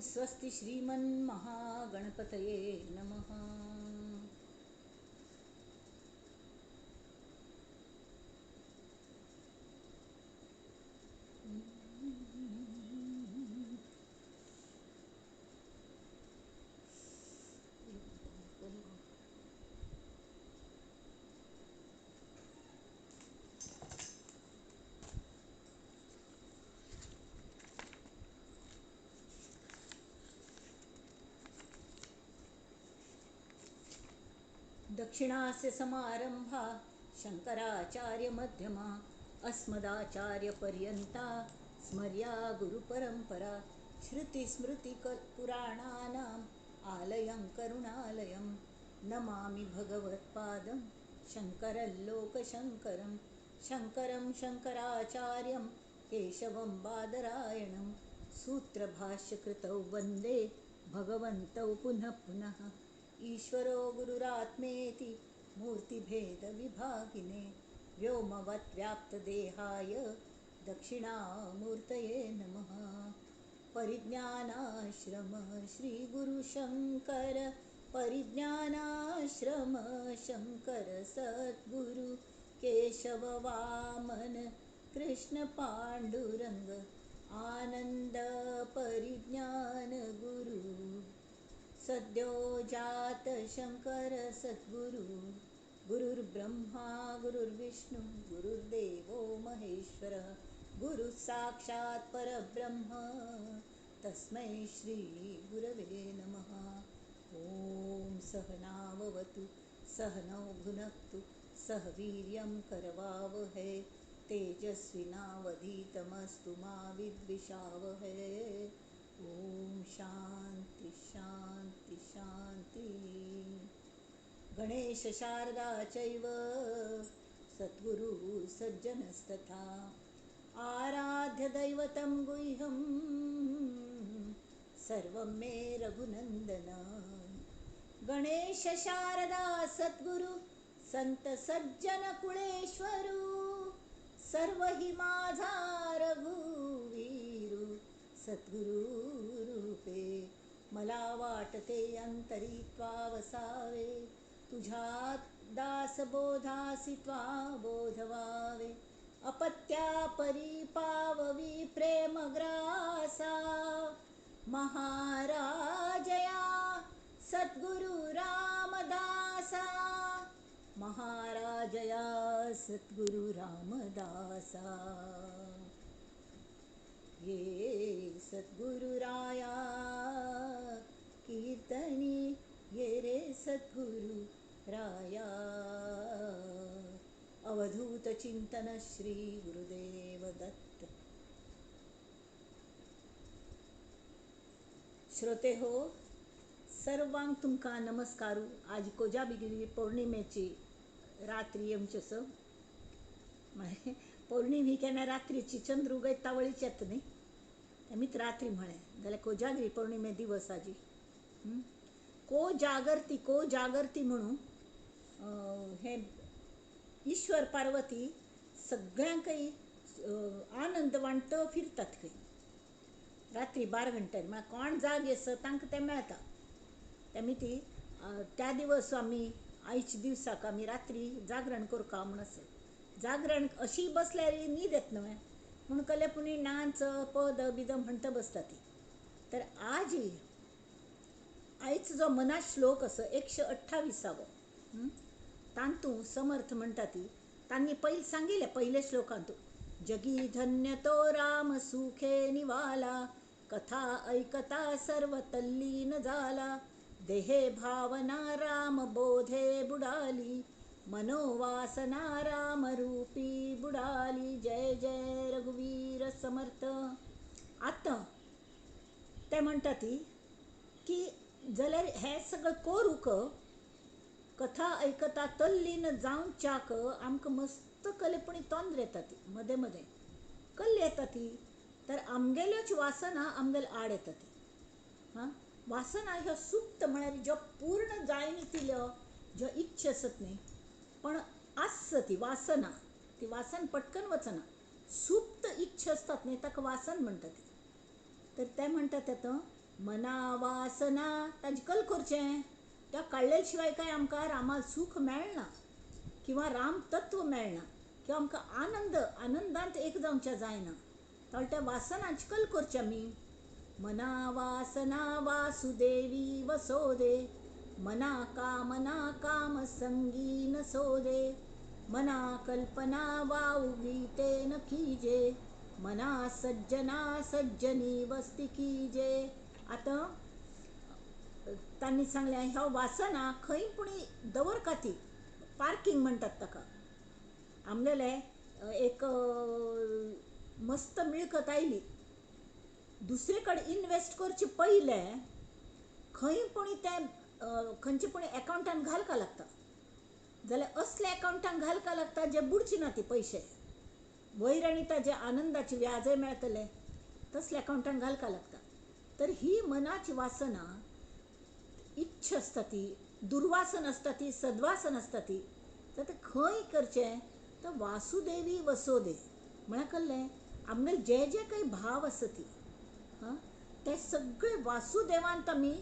स्वस्ति श्रीमन्महागणपतये नमः। दक्षिणास्य समारंभा शंकराचार्यमध्यमा अस्मदाचार्यपर्यन्ता स्मर्या गुरुपरंपरा श्रुतिस्मृतिपुराणानाम् आलयं करुणालयं नमामि भगवत्पादं शङ्करल्लोकशङ्करं शङ्करं शङ्कराचार्यं केशवं बादरायणं सूत्रभाष्यकृतौ वन्दे भगवन्तौ पुनः पुनः। ईश्वरो गुरुरात्मेति मूर्तिभेदविभागिने व्योमवद्व्याप्तदेहाय दक्षिणामूर्तये नमः। परिज्ञानाश्रम श्रीगुरुशङ्कर परिज्ञानाश्रम शङ्कर सद्गुरु केशव वामन कृष्ण पाण्डुरङ्ग आनन्द परिज्ञान गुरु सद्यो जात शंकर सद्गुरु गुरुर्ब्रह्मा गुरुर्विष्णु गुरुर्देवो महेश्वरः गुरुः साक्षात् परब्रह्म तस्मै श्री गुरवे नमः। ॐ सहनाववतु सहनौ भुनक्तु सह वीर्यं करवावहै तेजस्विनावधीतमस्तु मा विद्विषावहै। ओम शांति शांति शांति। गणेश शारदा चैव सद्गुरु सज्जनस्तथा आराध्य दैवतं गुह्यं सर्वं मे रघुनंदन। गणेश शारदा सद्गुरु संत सज्जन कुळेश्वरू सर्व हि माझा रघुवीरू सद्गुरु रूपे मला वाटते अंतरी त्वा वसावे तुझ्यात दासबोधासी त्वा बोधवावे अपत्या परिपाववी प्रेमग्रासा महाराजया सद्गुरु रामदासा महाराजया सद्गुरु रामदासा। ये सद्गुरुराया कीर्तनी ये रे सद्गुरु राया अवधूत चिंतन श्री गुरुदेव दत्त। श्रोते हो सर्वांक तुमका नमस्कारू। आज कोजागिरी पौर्णिमेची रात्री आमचेस पौर्णिमी केन्ना रात्रीची चंद्र उगयता वळीच येता न्ही तेमीच रात्री म्हळें जाल्यार कोजागिरी पौर्णिमे दिवस आजी कोजागरती म्हणून हे ईश्वर पार्वती सगळ्यांकय आनंद वांटत फिरतात खंय रात्री 12 घंट्यार म्हळ्यार कोण जाग आसा तांकां तें मेळटा तेमी ती त्या दिवस आमी आयच्या दिवसाक आमी रात्री जागरण करता म्हण आसा जागरण अशी बसल्यार न्हीद येत न्हय म्हणून कलेपुणी नाच पद बिद म्हणटा बसता ती। तर आयज जो मना श्लोक आसा 128 तांतू समर्थ म्हणटा ती तांणी पयलीं सांगिल्लें पयले श्लोकांत जगी धन्य तो राम सुखे निवाला कथा ऐकता सर्व तल्लीन झाला देहे भावना राम बोधे बुडाली मनोवासना राम रूपी बुडाली। जय जय रघुवीर समर्थ। आता ते म्हणटा ती की जाल्यार हे सगळं करूक कथा ऐकता तल्लीन जावच्याक आमकां मस्त कलेपणी तोंदर येता ती मदें मदें कल्ली येता ती तर आमगेल्योच वासना आमगेले आड येता ती वासना ह्यो सुप्त म्हळ्यार ज्यो पूर्ण जायनी तिल्यो ज्यो इच्छा आसत न्ही पण आसता ती वासन पटकन वचना सुप्त इच्छा असतात न्ही ताका वासन म्हणटा ती तर ते म्हणटात आतां मना वासना ताजी कल करचें, त्या काडले शिवाय काय आमकां रामा सूख मेळना किंवा राम तत्व मेळना किंवा आमकां आनंदांत एक जावचें जायना. तर त्या वासनाची कल करची आमी. मना वासना वासुदेवी वसोदे, मना काम संगी न सोदे, मना कल्पना वाउगीते न कीजे, मना सज्जना सज्जनी वस्ती कीजे. आता त्यांनी सांगल्या ह्या वासना खंय पुणी दवरका ती पार्किंग म्हणटात ताका. आमगेले एक मस्त मिळकत आयली, दुसरे कडेन इन्वेस्ट करचे पयले खंय पुणी तें खंयचे पुणी एकावंटान घालका लागता, जाल्यार असले एकावंटान घालका लागता जे बुडचे ना ते पयशे. वयर आनी ताजे आनंदाचे व्याजय मेळटले तसले अकाउंटान घालका लागता. तर ही मनाची वासना, इच्छा असता ती, दुर्वासन असता ती, सद्वासन असता ती, तर ते खंय करचें तर वासुदेवी वसोदे म्हळ्यार कळ्ळें. आमगेले जे जे काही भाव आसा ती ते सगळे वासुदेवांत आमी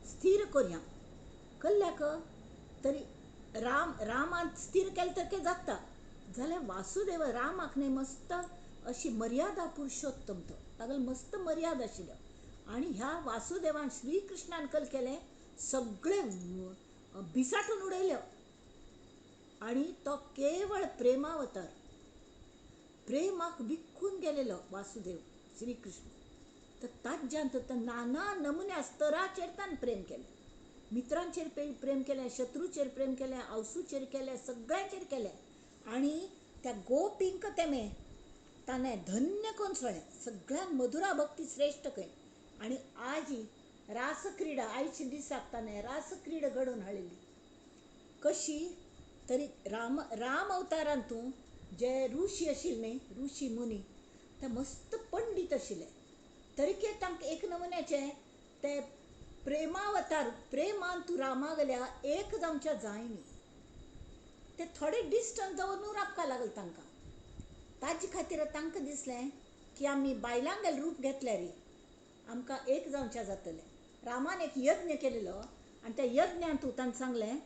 स्थिर करया. कळ्ळ्याक. तरी रामांत स्थिर केलें तर कितें जाता, जाल्यार वासुदेव रामाक न्ही मस्त अशी मर्यादा पुरुषोत्तम तो, तागेले मस्त मर्यादा आशिल्ल्यो. आनी ह्या वासुदेवान श्री कृष्णान कल केलें सगळे बिसाटून उडयल्यो. आनी तो केवळ प्रेमावतार, प्रेमाक विखून गेलेलो वासुदेव श्री कृष्ण. तर ताज्यांत नाना नमुन्या स्तराचेर ताणें प्रेम केलें. मित्रांचेर प्रेम केलें, शत्रूचेर प्रेम केलें, आवसूचेर केलें, सगळ्यांचेर केलें. आनी त्या गोपींक तेमे ताणें धन्य करून सोडलें, सगळ्यांक मधुरा भक्ती श्रेश्ठ खंय. आनी आजी रासक्रीडा आयच्या दिसाक ताणें रासक्रीडा घडोवन हाडिल्ली. कशी तरी राम अवतारांतूं जे ऋषी आशिल्ले न्ही, ऋषी मुनी, ते मस्त पंडीत आशिल्ले. तरीके तांकां एक नमुन्याचे ते प्रेमावतार, प्रेमान तूं रामा गेल्या एक जावचें जायनी. ते थोडे डिस्टन्स दवरून रावपा लागले तांकां. ताजे खातीर तांकां दिसलें की आमी बायलांगेलें रूप घेतल्यार आमकां एक जावचें जातलें. रामान एक यज्ञ केलेलो आनी त्या यज्ञांतूं ताणें सांगलें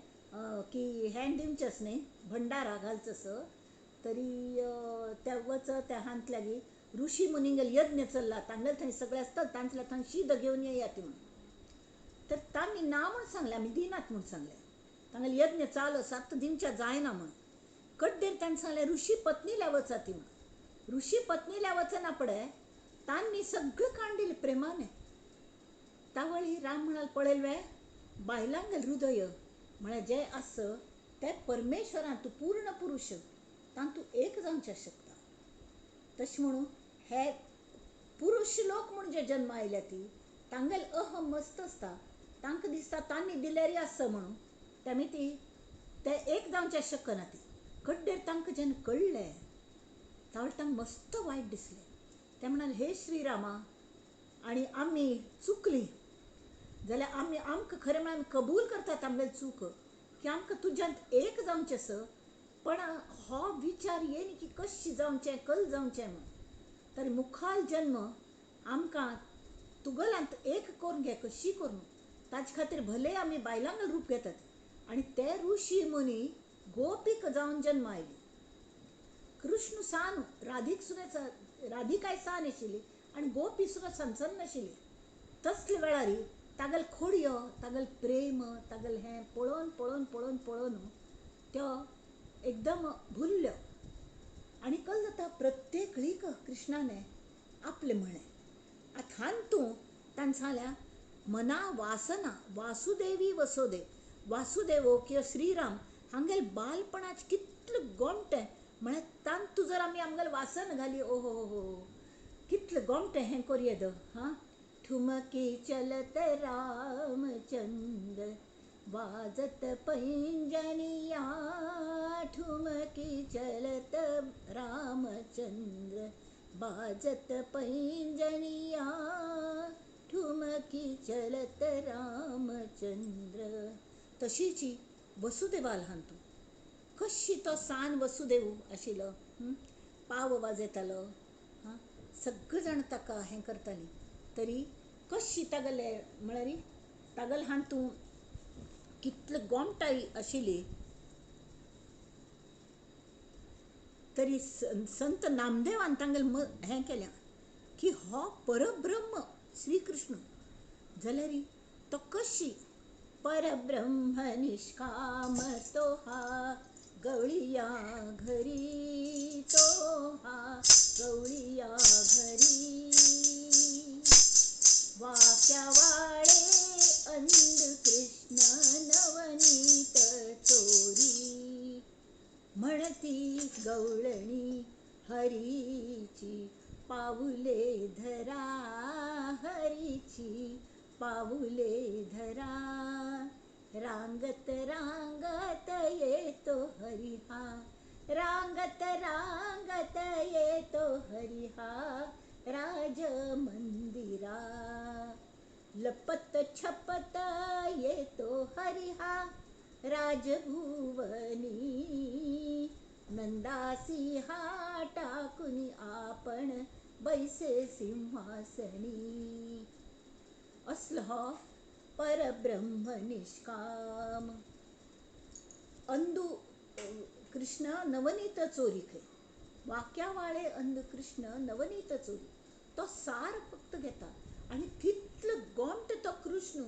की हें दिवचेंच न्ही, भंडारा घालचोस. तरी त्या वचत त्या हांत लागीं ऋषी मुनींगेले यज्ञ चल्ला, तांगेले थंय सगळे आसतात, तांचले थंय शीद घेवन येयात म्हूण. तर तांणी ना म्हूण सांगलें, आमी दिनात म्हूण सांगलें. तांगेले यज्ञ चालू आसात दिवचें जायना म्हूण. कड्डेर ताणें सांगलें ऋषी पत्नील्या वचात म्हूण. ऋषी पत्नील्या वचना पळय तांणी सगळें काण दिलें प्रेमाने. तावळी राम म्हणाल पळयलवे, बायलांगेलें हृदय म्हळ्यार जें आस तें परमेश्वरान तूं पूर्ण पुरुश तांतूं एक जावचें शकता. तशें म्हणून हे पुरुश लोक म्हूण जे जन्म आयल्या ती तांगेले अहम मस्त आसता. तांकां दिसता तांणी दिल्यारी आसा म्हणून तेमी ती ते एक जावचें शकना ती. कड्डेर तांकां जेन्ना कळ्ळें तावळ तांकां मस्त वायट दिसलें. ते म्हणाले हे श्रीरामा, आनी आमी चुकलीं जाल्यार आमकां खरें म्हळ्यार आमी कबूल करतात आमगेली चूक की आमकां तुज्यांत एक जावचें. पण हो विचार येयनी की कशें जावचें, कल जावचें म्हूण. तर मुखाल जन्म आमकां तुगेलांत एक करून घे कशी करून. ताजे खातीर भले आमी बायलांगेलें रूप घेतात आनी ते ऋषी मुनी गोपीक जावन जन्म आयली. कृष्ण सान राधीक सुद्दां राधिकाय सान आशिल्ली आनी गोपी सुद्दां सनसन नाशिल्ली. तसले वेळार तागेले खोडयो, तागेले प्रेम, तागेले हें पळोवन पळोवन पळोवन पळोवन त्यो एकदम भुल्ल्यो. आनी कल जाता प्रत्येक ळीक कृष्णाने आपले म्हळें. आतां हांतूं ताणें सांगल्या मना वासना वासुदेवी वसोदे. वासुदेव किंवा श्रीराम हांगेले बालपणाचे कितले गोमटे म्हळ्यार तांतूं जर आमी आमगेले वासन घाली ओहो हो हो कितले गोमटे हें करयेद. ठुमकी चलत रामचंद्र बाजत पैंजनिया, ठुमकी चलत रामचंद्र बाजत पैंजनिया, ठुमकी चलत रामचंद्र. तशीची वसुदेवाल हांतू कशी तो सान वसुदेव आशिल्लो, पाव वाजयतालो, सगळे जाण ताका हें करतालीं. तरी कशी तागले म्हळ्यार तागल हान तूं कितले गोमटाई आशिल्ली तरी संत नामदेवान तांगेल हें केलें की हो परब्रह्म श्री कृष्ण जाल्यार तो कशी परब्रह्म निष्काम तो हा गवळिया घरी तो हा गवळिया घरी वाक्या वाळे अंध कृष्ण नवनीत चोरी म्हणती गवळणी हरीची पाऊले धरा हरीची पाऊले धरा रांगत रांगत येतो हरिहा रांगत रांगत येतो हरिहा राज मंदिरा लपत छपत येतो हरिहा राजभुवनी नंदासी हा टाकुनी आपण बैसे सिंहासनी असलो हो परब्रह्म निष्काम अंधू कृष्ण नवनीत चोरी खे वाक्यावाळे अंध कृष्ण नवनीत चोरी तो सार फक्त घेता आणि कितलं गोमट तो कृष्ण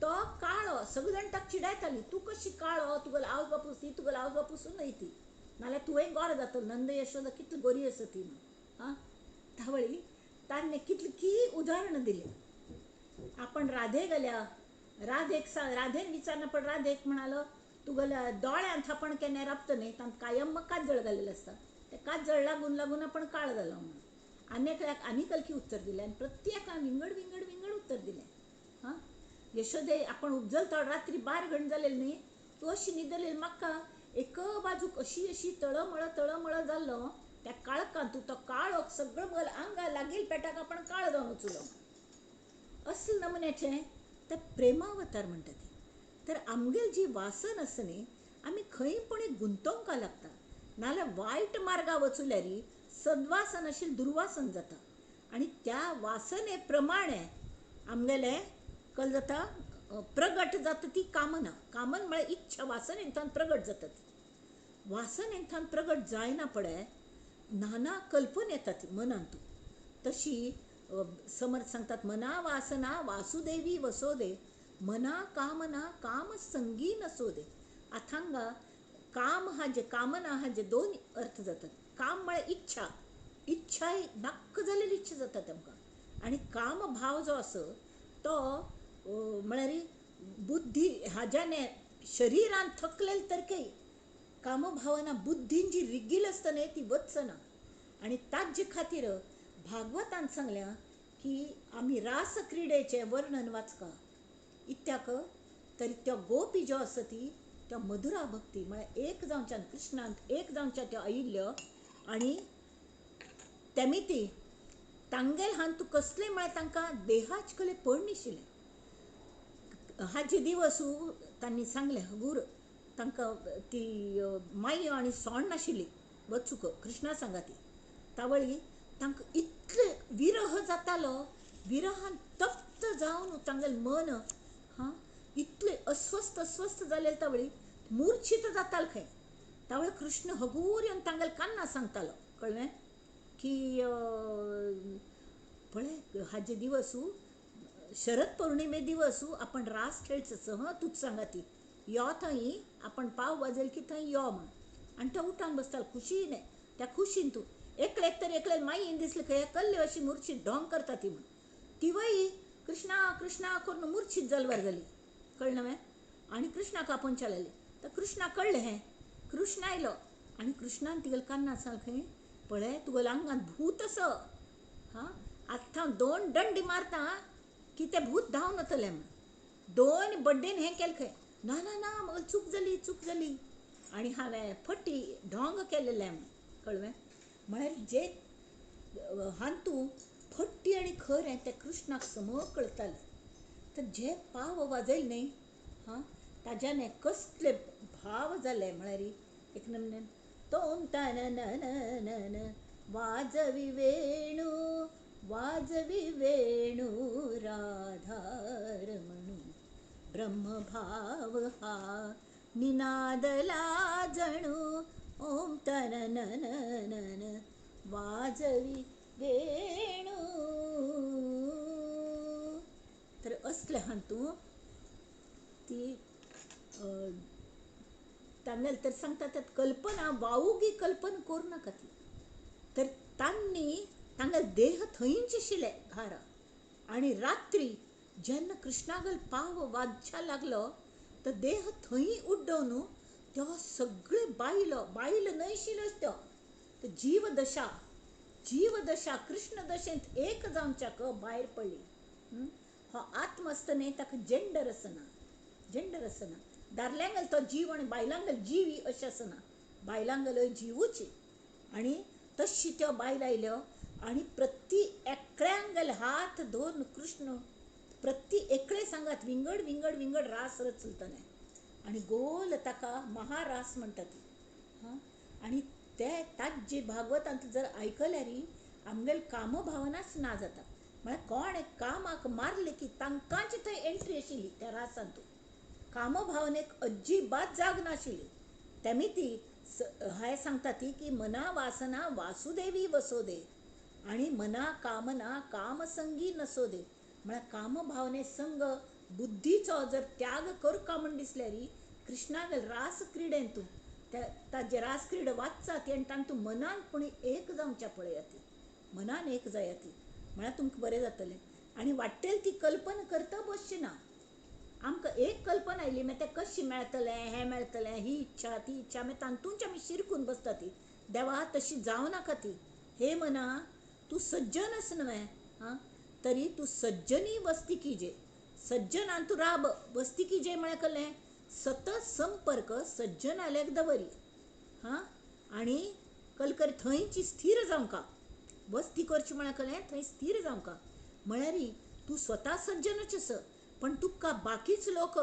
तो काळो सगळी जाण ताका चिडायताली तूं कशी काळो तुका लावज बापूस ती तुका लावज बापूसून न्हय ती नाल्यार तुवें गोड जातलो नंद यशोदा कितली बरी आसा ती हां तावळी ताणें कितली की उदाहरण दिलें आपण राधे गेल्या राधेन विचारना पण राधेक म्हणालो तुगेल्या दोळ्यांत आपण केन्ना रबता न्ही तांत कायम काजळ घालेलें आसता ते काजळ लागून लागून आपण काळ जालो म्हणून आनेकल्याक आनीकलकी उत्तर दिलें आनी प्रत्येकान विंगड विंगड विंगड उत्तर दिलें हां यशोदे आपण उपजलता रात्री 12 घंट जालेली न्ही तूं अशी न्हिदलेली म्हाका एक बाजूक अशी अशी तळमळ जाल्लो त्या काळखांत तो काळोख सगळं बल आंगा लागील पेटाक आपण काळ जावन उचलो असले नमुन्याचे ते प्रेमावतार म्हणटा ती तर आमगेल जी वासन आसा न्ही आमी खंय पण गुंतोवंक लागता नाल्यार वायट मार्गा वचूल्यार सद्वासन आशिल्लें दुर्वासन जाता आनी त्या वासने प्रमाणे आमगेले कल जाता प्रगट जाता ती कामना कामन म्हळ्यार इच्छा वासनेंतल्यान प्रगट जाता ती वासनेंतल्यान प्रगट जायना पळय नाना कल्पना येतात मनांत तशी समर्थ सांगतात मना वासना वासुदेवी वसोदे मना कामना काम संगी नसोदे अथांगा काम हा जे कामना हा जे दोन अर्थ जातात काम म्हळ्यार इच्छा इच्छा नाक्क जालेली इच्छा जाता आमकां आनी काम भाव जो आसा तो म्हळ्यार बुद्धी हाज्याने शरिरान थकलेले तरकेय कामभावना बुद्धीन जी रिगील आसता न्ही ती वचना आनी ताजे खातीर भागवतान सांगल्या की आमी रास क्रिडेचें वर्णन वाचका इत्याक तरी त्यो गोपी ज्यो आसा ती त्या मधुरा भक्ती म्हळ्यार एक जावच्यान कृष्णांत एक जावच्या त्यो आयिल्ल्यो आनी तेमी ती तांगेल हान तूं कसलें म्हळ्यार तांकां देहाचे कले पड नाशिल्लें हाचे दिवस तांणी सांगलें हगूर तांकां ती मायो आनी सोण नाशिल्ली वचूक कृष्णा सांगाती तावळी तांकां इतले विरह जातालो विरहान तप्त जावन तांगेलें मन हां इतले अस्वस्थ जालेले तावळी मुर्छित जाताल खंय तावळे कृष्ण हगूर येवन तांगेले कान्ना सांगतालो कळ्ळें की पळय हाजे दिवस शरद पौर्णिमे दिवस आपण रास खेळचो हं तूच सांगाती यो थंय आपण पाव वाजल की थंय यो म्हण आनी तो उठान बसतालो खुशीन त्या खुशीन तूं एकलेक तर एकले माईन दिसलें खंय कल्ले अशी मुर्छीत ढोंग करता ती म्हण तिवय कृष्णा कृष्णा करून मुर्छीत जालवार जाली कळ्ळें न्हय आनी कृष्णाक आपोवचे लागली तर कृष्णा कळ्ळें हें कृष्ण आयलो आनी कृष्णान तिगेले कान्ना सांग खंय पळय तुगेल्या आंगांत भूत आसा हां आतां हांव 2 दंडी मारता की तें भूत धांवन वतलें म्हण 2 बड्डेन हें केलें खंय ना ना ना म्हाका चूक जाली आनी हांवें फटी ढोंग केलेलें म्हण कळ्ळें म्हळ्यार जे हांतू फट्टी आनी खरें तें कृष्णाक समक कळटालें तर जे पाव वाजयले न्ही हां ताज्यान कसले भाव जाले म्हळ्यार एक नमनेन तोम तन वाजवी वेणू निराधार म्हणून ब्रह्मभाव हा निनादला जणू ओम तननननन वाजवी वेणू. तर असले हांतू ती तांगेल तर सांगतात कल्पना वावुगी कल्पना करू नका ती. तर तांणी तांगेल देह थंयच आशिल्ले घारा आणि रात्री जेन्ना कृष्णागल पाव वाजच्या लागलो तर देह थंय उड्डवून तेव्हा सगळे बायल न्हयशिल्ल्योच त्यो. तर जीवदशा कृष्ण दशेंत एक जावच्याक भायर पडली. हो आत्म आसता न्ही ताका जेंडर आसना. दादल्यांगल तो जीव आणि बायलांगल जीवी अशें आसना. बायलांगल जीवूच आणि तशी त्यो बायल आयल्यो आणि प्रती एकळ्यांगल हात धरून कृष्ण प्रती एकळे सांगात विंगड विंगड विंगड रास रचलतले आणि गोल ताका महारास म्हणटा ती. आणि ते ताच जे भागवतांत जर आयकल्यार आमगेल कामभावनाच ना जाता. म्हळ्यार कोण कामाक मारले की तांकांच थंय एंट्री आशिल्ली त्या रासांत. कामभावनेक अजिबात जाग नाशिल्ली. तेमी ती हाय सांगता ती की मना वासना वासुदेवी वसोदे आणि मना कामना कामसंगी नसोदे. म्हळ्यार कामभावने संग बुद्धीचो जर त्याग कर का म्हण दिसल्यार कृष्णागल रास क्रिडेंत ताजे रास क्रीड वाचचा ती आनी तांतू मनान पूण एक जावच्या पळयात मनान एक जायात म्हळ्यार तुमकां बरें जातलें. आनी वाट्टेल ती कल्पना करता बसची ना. आमकां एक कल्पना आयली मागीर तें कशें मेळटलें हें मेळटलें ही इच्छा ती इच्छा मागीर तांतूंच आमी शिरकून बसता ती. देवा तशी जावं नाका ती. हे मना तूं सज्जन आस न्हय तरी तूं सज्जनी वस्ती कीजे. सज्जनान तूं राब वस्ती कीजे म्हळ्यार कळ्ळें सतत संपर्क सज्जनालेक दवरी आनी कलकरी थंयची स्थिर जावंका वस्ती करची म्हळ्यार कळ्ळें थंय स्थिर जावंका. म्हळ्यार तूं स्वता सज्जनच आस पण तुका बाकीच लोक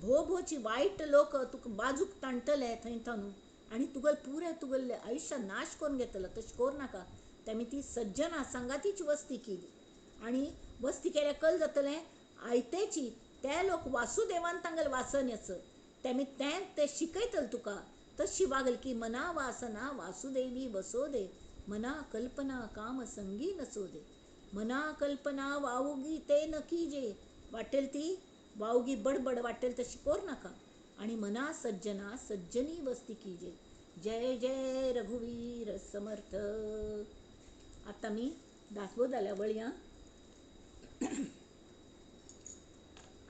भोवची वायट लोक तुका बाजूक ताणटले थंय थानू आनी तुगेलें आयुश्य नाश करून घेतलो. तशें करूं नाका. तेमी ती सज्जना सांगातीची वस्ती केली आनी वस्ती केल्यार कळ जातलें आयतेची ते लोक वासुदेवान तांगेल वासन आस तेमी ते शिकयतले तुका तशी वागल की मना वासना वासुदेवी वसोदे मना कल्पना काम संगी नसोदे. मना कल्पना वावुगी ते न कीजे. वाटेल ती वावगी बडबड वाटेल तशी करू नाका आणि मना सज्जना सज्जनी वस्ती कीजे. जय जय रघुवीर समर्थ. आता मी दासबोधाल्या वळया.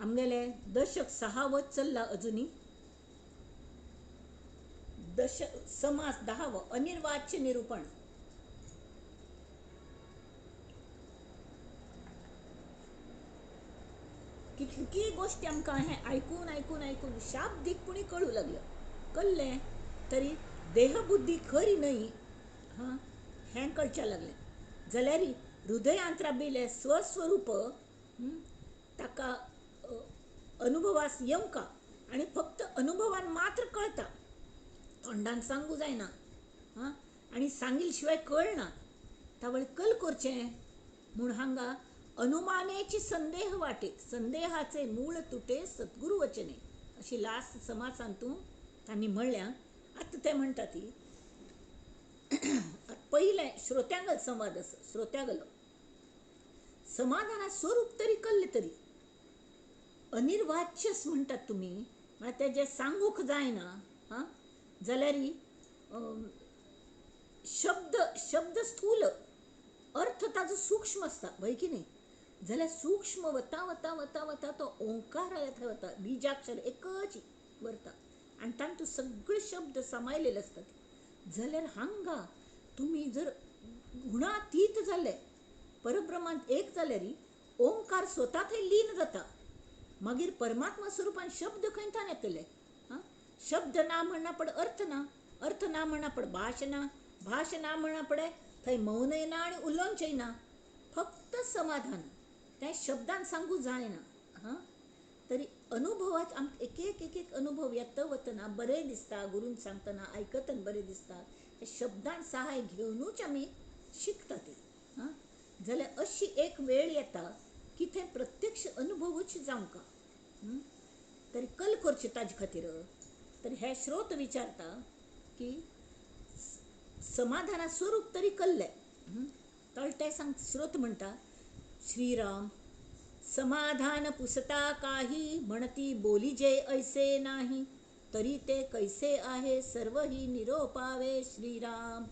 आमगेले दशक 6 चल्ला अजुनी. समास 10 अनिर्वाच्य निरूपण. कितकी गोष्टी आमकां हें आयकून शाब्दीकपणी कळू कळ्ळें तरी देहबुद्धी खरी न्हय हें कळचें लागलें जाल्यार हृदयांत राबिल्लें स्वस्वरूप ताका अनुभवास येवंका आनी फक्त अनुभवान मात्र कळटा. तोंडान सांगू जायना आनी सांगिल शिवाय कळना. तावळे कल करचें म्हूण हांगा अनुमानेची संदेह वाटे संदेहाचे मूळ तुटे सद्गुरू वचने अशी लास्ट समासांतून तांणी म्हणल्या. आतां ते म्हणटा ती पयलें श्रोत्यांगल संवाद आसा. श्रोत्यागलो समाधाना स्वरूप तरी कळ्ळें तरी अनिर्वाच्यस म्हणटात तुमी म्हळ्यार तें जें सांगूंक जायना जाल्यार शब्द स्थूल अर्थ ताजो सूक्ष्म आसता भंय की न्ही. जाल्यार सूक्ष्म वता वता वता वता तो ओंकार थंय वता बिजाक्षर एकच व्हरता आनी तांतूं सगळे शब्द समायलेले आसतात. जाल्यार हांगा तुमी जर गुणातीत जाले परब्रह्मांत एक जाल्यार ओंकार स्वता थंय लीन जाता. मागीर परमात्मा स्वरुपान शब्द खंयच्यान येतले. शब्द ना म्हणना पड अर्थ ना. अर्थ ना म्हणना पड भाश ना म्हणना पडे थंय मौनय ना आनी उलोवचेंय ना. फक्त समाधान त्या शब्दान सांगू जायना. तरी अनुभवात आमकां एक एक अनुभव येता वतना बरें दिसता. गुरून सांगतना आयकतना बरें दिसता. शब्दान सहाय घेवनूच आमी शिकता ती. जाल्यार अशी एक वेळ येता की ते प्रत्यक्ष अनुभवूच जावंका. तरी कल करचे ताजे खातीर. तर हे श्रोत विचारता की समाधाना स्वरूप तरी कल्ले. तर ते सांग श्रोत म्हणटा, श्रीराम समाधान पुसता काही, म्हणती बोली जे ऐसे नाही, तरी ते कैसे आहे सर्व ही निरोपावे श्रीराम.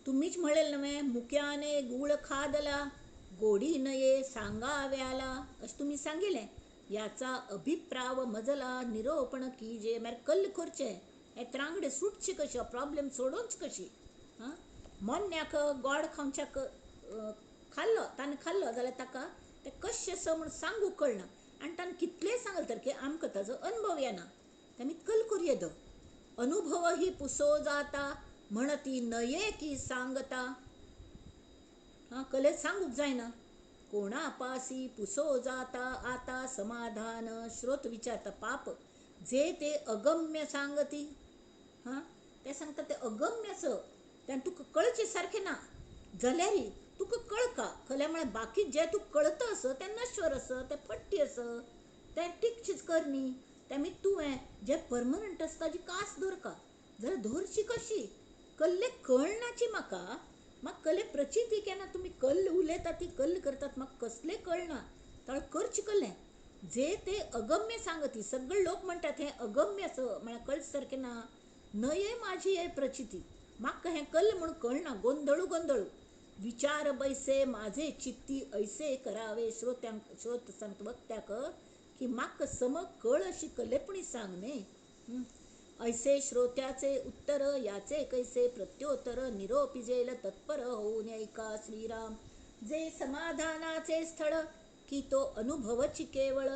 तुम्हीच म्हणेल नव्हे, मुक्याने गुळ खादला, गोडी नये सांगाव्याला, असं तुम्ही सांगिले. याचा अभिप्राव मजला निरोपण की जे मेरे कल्ल करचे हे त्रांगडे सुटचे कशे, प्रॉब्लेम सोडोवच कशी. हां मोन्याक गोड खावच्याक खाल्लो ताणें खाल्लो जाल्यार ताका ते कशें स म्हूण सांगूंक कळना. आनी ताणें कितलेंय सांगलें तर की आमकां ताजो अनुभव येना. तेमी कल करूं येदो. अनुभव ही पुसो जाता, म्हणती नये की सांगता. कले सांगूक जायना. कोणापासी पुसो जाता आता समाधान. श्रोत विचारता पाप जे ते अगम्य सांगती. ते सांगता ते अगम्य स त्यान तुका कळचे सारखे ना. जाल्यार तुका कळका खल्या म्हळ्यार बाकी जे तुका कळतं आस ते नश्वर आस, ते फट्टी आस, ते टिकचीच करनी. तेमी तुवें जे परमनंट आसता ताजी कास धरका. जाल्यार धरची कशी. कल्ले कळनाची म्हाका कले प्रचिती केन्ना तुम्ही कल्ल उलयता ती कल्ल करतात म्हाका कसले कळना. तर करचे कल्लें जे ते अगम्य सांगती. सगळे लोक म्हणटात हें अगम्य आस म्हळ्यार कळचे सारकें ना. नये माझी हे प्रचिती. म्हाका हें कल्ल म्हूण कळना. गोंधळू विचार बैसे माझे चित्ती ऐसे करावे. श्रोत सांगता वक्त्याक की म्हाका सम कळ अशी कल्लेपणी सांग न्ही. ऐसे श्रोत्याचे उत्तर याचे कैसे प्रत्योत्तर निरोपिजेल तत्पर होऊन ऐका श्रीराम. जे समाधानाचे स्थळ की तो अनुभवची केवळ,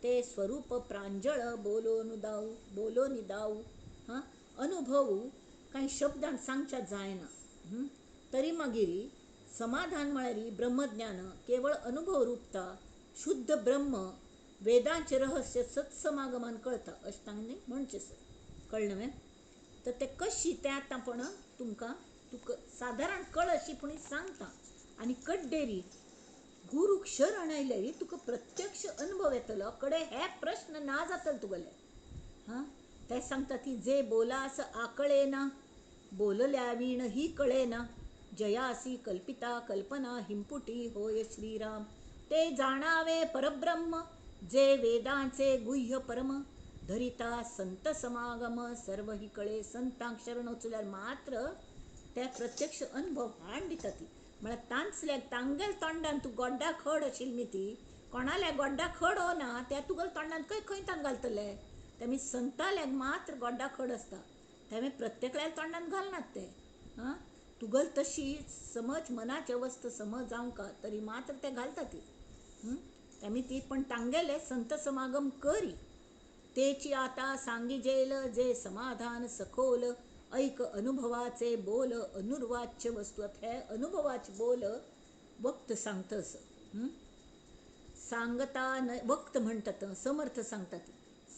ते स्वरूप प्रांजळ बोलो निदाऊ. अनुभवू काही शब्दांत सांगच्या जायना. तरी मागीर समाधान म्हळ्यार ब्रह्मज्ञान केवळ अनुभव रूपता शुद्ध ब्रह्म वेदांचे रहस्य सत्समागमान कळता अशें तांणी म्हणचें कळ्ळें न्हय. तर ते कशी तें आतां पण तुका सादारण कळ अशी पूण सांगता. आनी कड्डेरी गुरूक शरण आयल्यार तुका प्रत्यक्ष अनुभव येतलो. कडे हे प्रश्न ना जातले तुगेले. ते सांगता ती जे बोलास आकळेना, बोलल्या विण ही कळेना, जयासी कल्पिता कल्पना हिंपुटी होय श्रीराम. ते जाणावे परब्रह्म जे वेदांचे गुह्य परम, धरिता संत समागम सर्व ही कळे. संतांक शरण वचल्यार मात्र ते प्रत्यक्ष अनुभव हाड दिता ती. म्हळ्यार तांचल्याक तांगेल तोंडान तूं गोड्डा खड आशिल्ली ती कोणाल्या गोड्डा खड हो ना त्या तुगेल तोंडान खंय तान घालतले. तेमी संताल्याक मात्र गोड्डा खड आसता. तेमी प्रत्येकल्या तोंडान घालनात ते. तुगेल तशी समज मनाची अवस्था समज जावंका तरी मात्र ते घालता ती. तेमी ती पण तांगेले संत समागम करी. तेची आता सांगिजेल जे समाधान सखोल, ऐक अनुभवाचे बोल अनुर्वाच्य वस्तू. हे अनुभवाचे बोल वक्त सांगतस. सांगता न वक्त म्हणतात समर्थ सांगतात.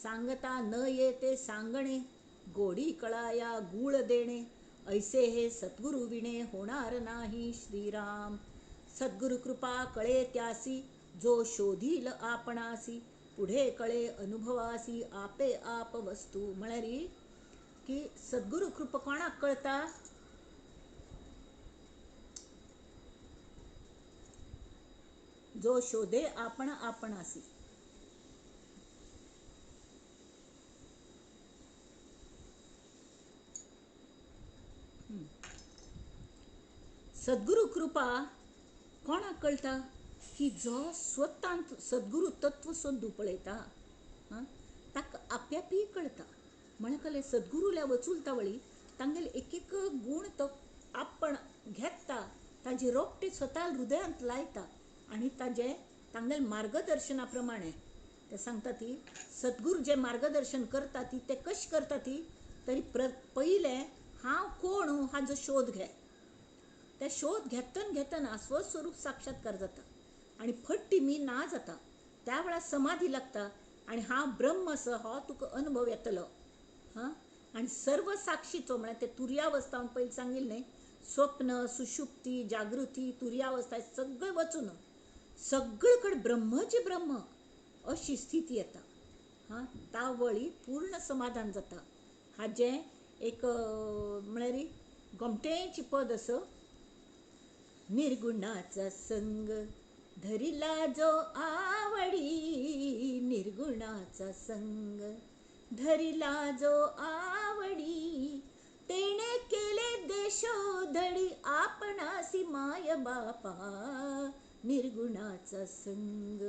सांगता न येते सांगणे, गोडी कळाया गूळ देणे, ऐसे हे सद्गुरु विणे होणार नाही श्रीराम. सद्गुरु कृपा कळे त्यासी जो शोधील आपणासी, पुढे कळे अनुभवासी आपे आप वस्तू. म्हळ्यार की सद्गुरु कृपा कोणाक कळता. जो शोधे आपणासी. सद्गुरु कृपा कोणाक कळटा की जो स्वतांत सद्गुरु तत्व सोदू पळयता ताका आप्यापी कळटा. म्हळ्यार सद्गुरूल्या वचूलता वळी तांगेले एक एक गूण तो आपण घेता, ताजे रोपटे स्वता हृदयांत लायता आनी तांगेले मार्गदर्शना प्रमाणे ते सांगता ती सद्गुरू जे मार्गदर्शन करता ती ते कशें करता ती. तरी पयले हांव कोण हाजो शोध घे. ते शोध घेतना स्वस्वरूप साक्षात्कार जाता आनी फट्टी मी ना जाता. त्या वेळार समाधी लागता आनी हांव ब्रह्म आसा हो तुका अनुभव येतलो. आनी सर्व साक्षीचो म्हळ्यार ते तुर्यावस्था हांवें पयलीं सांगिल्लें न्ही. स्वप्न सुषुप्ती जागृती तुर्यावस्था सगळे वचून सगळीकडे ब्रह्मचे ब्रह्म अशी स्थिती येता. हां, तावळी पूर्ण समाधान जाता. हाजें एक म्हळ्यार गोमटेची पद असो. निर्गुणाचा संग धरिला जो आवडी, निर्गुणाचा संग धरिला जो आवडी, तेणे केले देशोधडी आपणासी माय बापा, निर्गुणाचा संग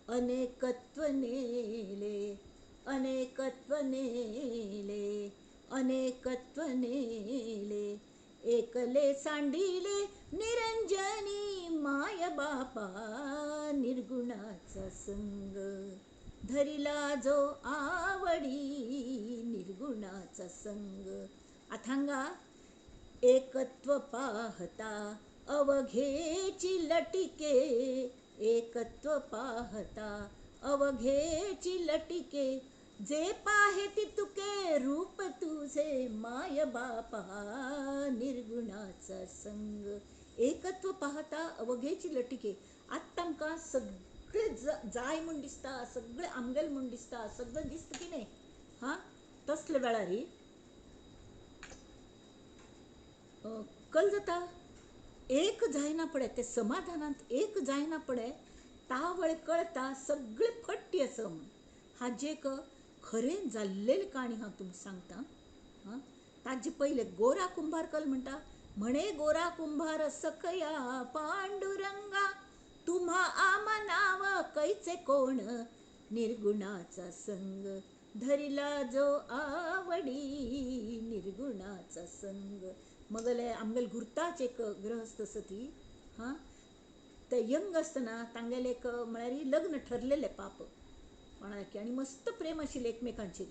अनेकत्व नेले, अनेकत्व नेले, अनेकत्व नेले, एकले सांडिले निरंजनी माय बापा, निर्गुणाचा संग धरिला जो आवडी, निर्गुणाचा संग. अथांगा एकत्व पाहता अवघेची लटिके, एकत्व पाहता अवघेची लटिके, जे पाहे तितुके रूप तुझे माय बापा, निर्गुणाचा संग. एकत्व पाहता अवघेची लटिके. आत्ता आमकां सगळे जाय म्हूण दिसता, सगळे आमगेल म्हूण दिसता, सगळं दिसता की नाही. हां, तसले वेळार कल जाता एक जायना पडे, ते समाधानांत एक जायना पडे, तावळ कळता सगळे फट्टी आसा म्हूण. हाजे एक खरें जाल्लेली काणी हांव तुमकां सांगता. हां, ताजे पयले गोरा कुंभारकल म्हणटा, म्हणे गोरा कुंभार सखया पांडुरंगा, तुम्हा आमा नाव कैचे कोण, निर्गुणाचा संग धरिला जो आवडी, निर्गुणाचा संग. मगले आमगेल गुर्ताच एक गृहस्थ सती. हां, ते यंग आसतना तांगेले एक म्हळ्यार लग्न ठरलेले पाप कोणाकी, आनी मस्त प्रेम आशिल्लें एकमेकांचेर.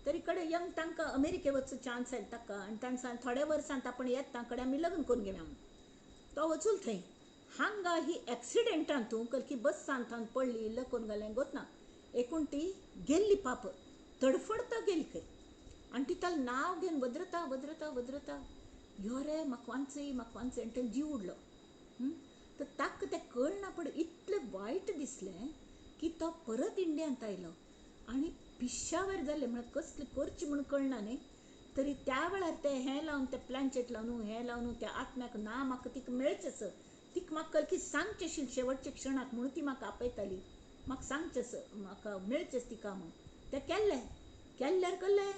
तरी कडेन यंग तांकां अमेरिके वचचो चान्स आयलो ताका, आनी ताणें सांगलें थोड्या वर्सांत आपण येता कडेन आमी लग्न करून घेवया म्हूण. तो वचूल थंय. हांगा ही एक्सिडेंटान तूं कलकी बसान थावन पडली, इल्लो करून घालें गोतना. एकूण ती गेल्ली पाप, तडफडता गेली खंय. आनी ती तालें नांव घेवन वद्रता वद्रता वद्रता, यो रे म्हाका वांचय म्हाका वांचय, आनी तें जीव उडलो. तर ताका तें कळना पड इतलें वायट दिसलें की तो परत इंडियांत आयलो. आनी पिश्यावर जालें, म्हळ्यार कसलें करचें म्हूण कळना न्ही. तरी त्या वेळार ते हें लावन, ते प्लॅनचेट लावन हें लावन त्या आत्म्याक ना म्हाका तिका मेळचें, तिका म्हाका की सांगचें आशिल्लें शेवटच्या क्षणाक म्हणून ती म्हाका आपयताली, म्हाका सांगचें म्हाका मेळचेंच तिका म्हूण. तें केल्ल्यार कल्लें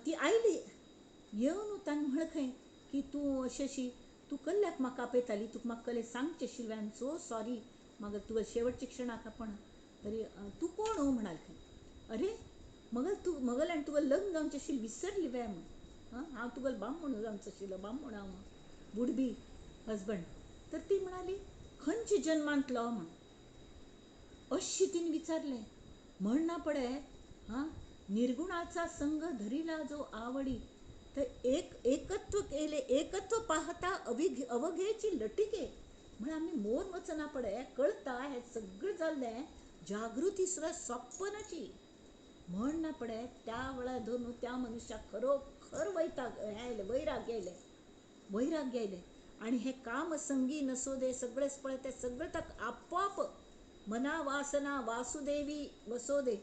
ती आयली. येवन ताणें म्हळें खंय की तूं अशी अशी तूं कल्ल्याक म्हाका आपयताली, तुका म्हाका कलें सांगचें आशिल्लें, आय एम सो सॉरी, म्हाका तुका शेवटच्या क्षणाक आपण तरी तूं कोण म्हणाल खंय. अरे मगल आनी तुका लग्न जावचें आशिल्लें विसरली वे म्हूण. हांव तुका बामण जावचो आशिल्लो, बामण हांव वूड बी हजबंड. तर ती म्हणाली खंयच्या जन्मांतलो म्हूण. अशी तिने विचारलें. म्हणना पडे निर्गुणाचा संग धरिला जो आवडी, तर एकत्व केले, एकत्व पाहता अवघेची लटिके. म्हळ्यार आमी मोर वचना पडे कळता हें सगळें जाल्लें जागृती सुद्दां सोंपनाची. म्हणना पडे त्या वेळार धरून त्या मनशाक खरोखर वैराग्य आयलें. आनी हें काम संगी नसोदे सगळेच पळय तें सगळें ताका आपोआप मना वासना वासुदेवी वसोदे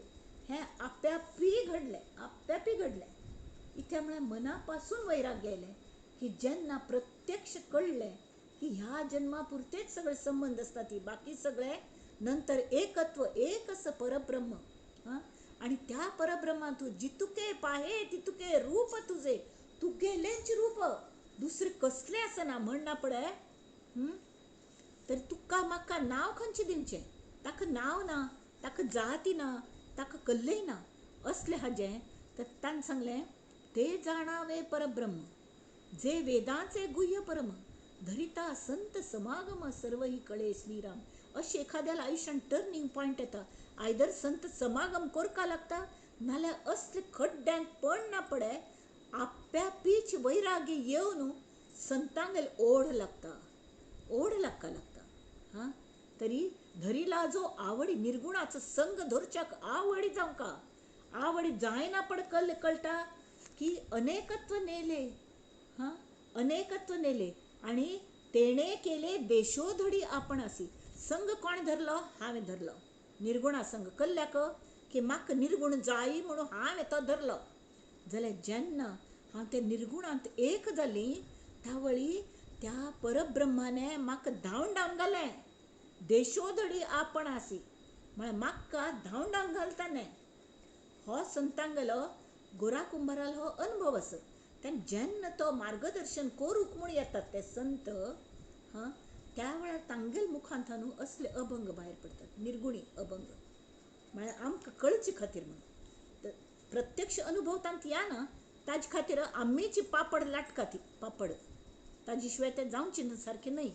हें आप्यापी घडलें. इथे म्हळ्यार मनापासून वैराग्य आयलें की जेन्ना प्रत्यक्ष कळलें की ह्या जन्मा पुरतेच सगळे संबंध असतात, ती बाकी सगळे नंतर एकत्व एक असं परब्रह्म. आणि त्या परब्रह्मात तू जितुके पाहे तितुके रूप तुझे, तुगेलेंच रूप दुसरे कसले आसना. म्हणना पडे तर तुका म्हाका नांव खंयचें दिवचें, ताका नांव ना, ताका जाती ना, ताका कल्लय ना, असलें हाजें. तर ताणें सांगलें ते जाणावे परब्रह्म जे वेदांचे गुह्य परम, धरिता संत समागम सर्वही कळे श्रीराम. अशें एखाद्याला आयुष्यात टर्निंग पॉयंट येता, आयदर संत समागम करका लागता, नाल्यार असले खड्ड्यांत पडना पडे आप्यापीच वैराग्य येवन संतांगेल ओढ लागता. तरी धरिला जो आवडी, निर्गुणाचो संग धरच्याक आवडी जावका, आवडी जायना पड कळटा की अनेकत्व नेले. आणि तेणे केले देशोधडी आपण असी. संग कोण धरलो? हांवें धरलो. निर्गुणा संग कल्ल्याक की म्हाका निर्गुण जायी म्हणून हांवें तो धरलो. जाल्यार जेन्ना हांव ते निर्गुणांत एक जाली त्या वेळी त्या परब्रह्माने म्हाका धांवन धांवन घालें. देशोधडी आपण आसी म्हळ्यार म्हाका धांवन धांवन घालताले. हो संतांगेलो गोरा कुंभाराल हो अनुभव आसा. तेन्ना जेन्ना तो मार्गदर्शन करूंक म्हूण येतात ते संत, त्या वेळार तांगेल मुखांत न्हू असले अभंग भायर पडतात, निर्गुणी अभंग. म्हळ्यार आमकां कळचे खातीर म्हणून प्रत्यक्ष अनुभव तांत या ना ताजे खातीर आम्मीची पापड लाटका ती पापड ताजे शिवाय ते जावचे सारखे नाही.